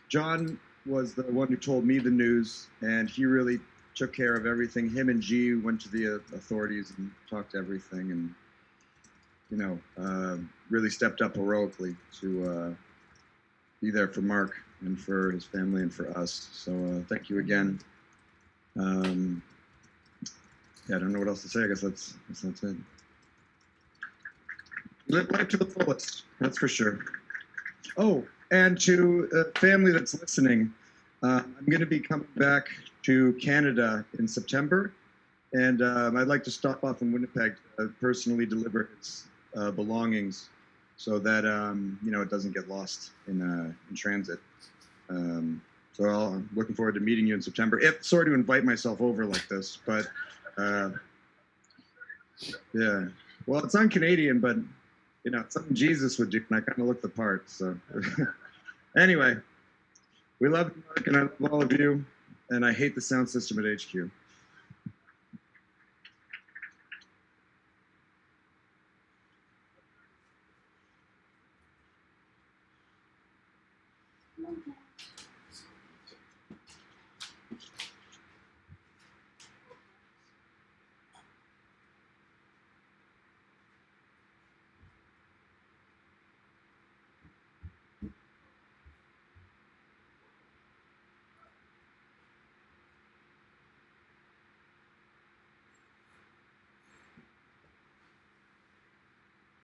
John was the one who told me the news, and he really took care of everything. Him and G went to the authorities and talked to everything, and you know, really stepped up heroically to be there for Mark and for his family and for us. So thank you again. Yeah, I don't know what else to say. I guess that's it. Live life to the fullest, that's for sure. Oh, and to a family that's listening, I'm going to be coming back to Canada in September, and I'd like to stop off in Winnipeg to personally deliver his belongings so that you know, it doesn't get lost in transit. So I'm looking forward to meeting you in September. Sorry to invite myself over like this, but yeah. Well, it's un-Canadian, but you know, it's something Jesus would do, and I kind of look the part. So anyway, we love you, Mark, and I love all of you, and I hate the sound system at HQ. Okay.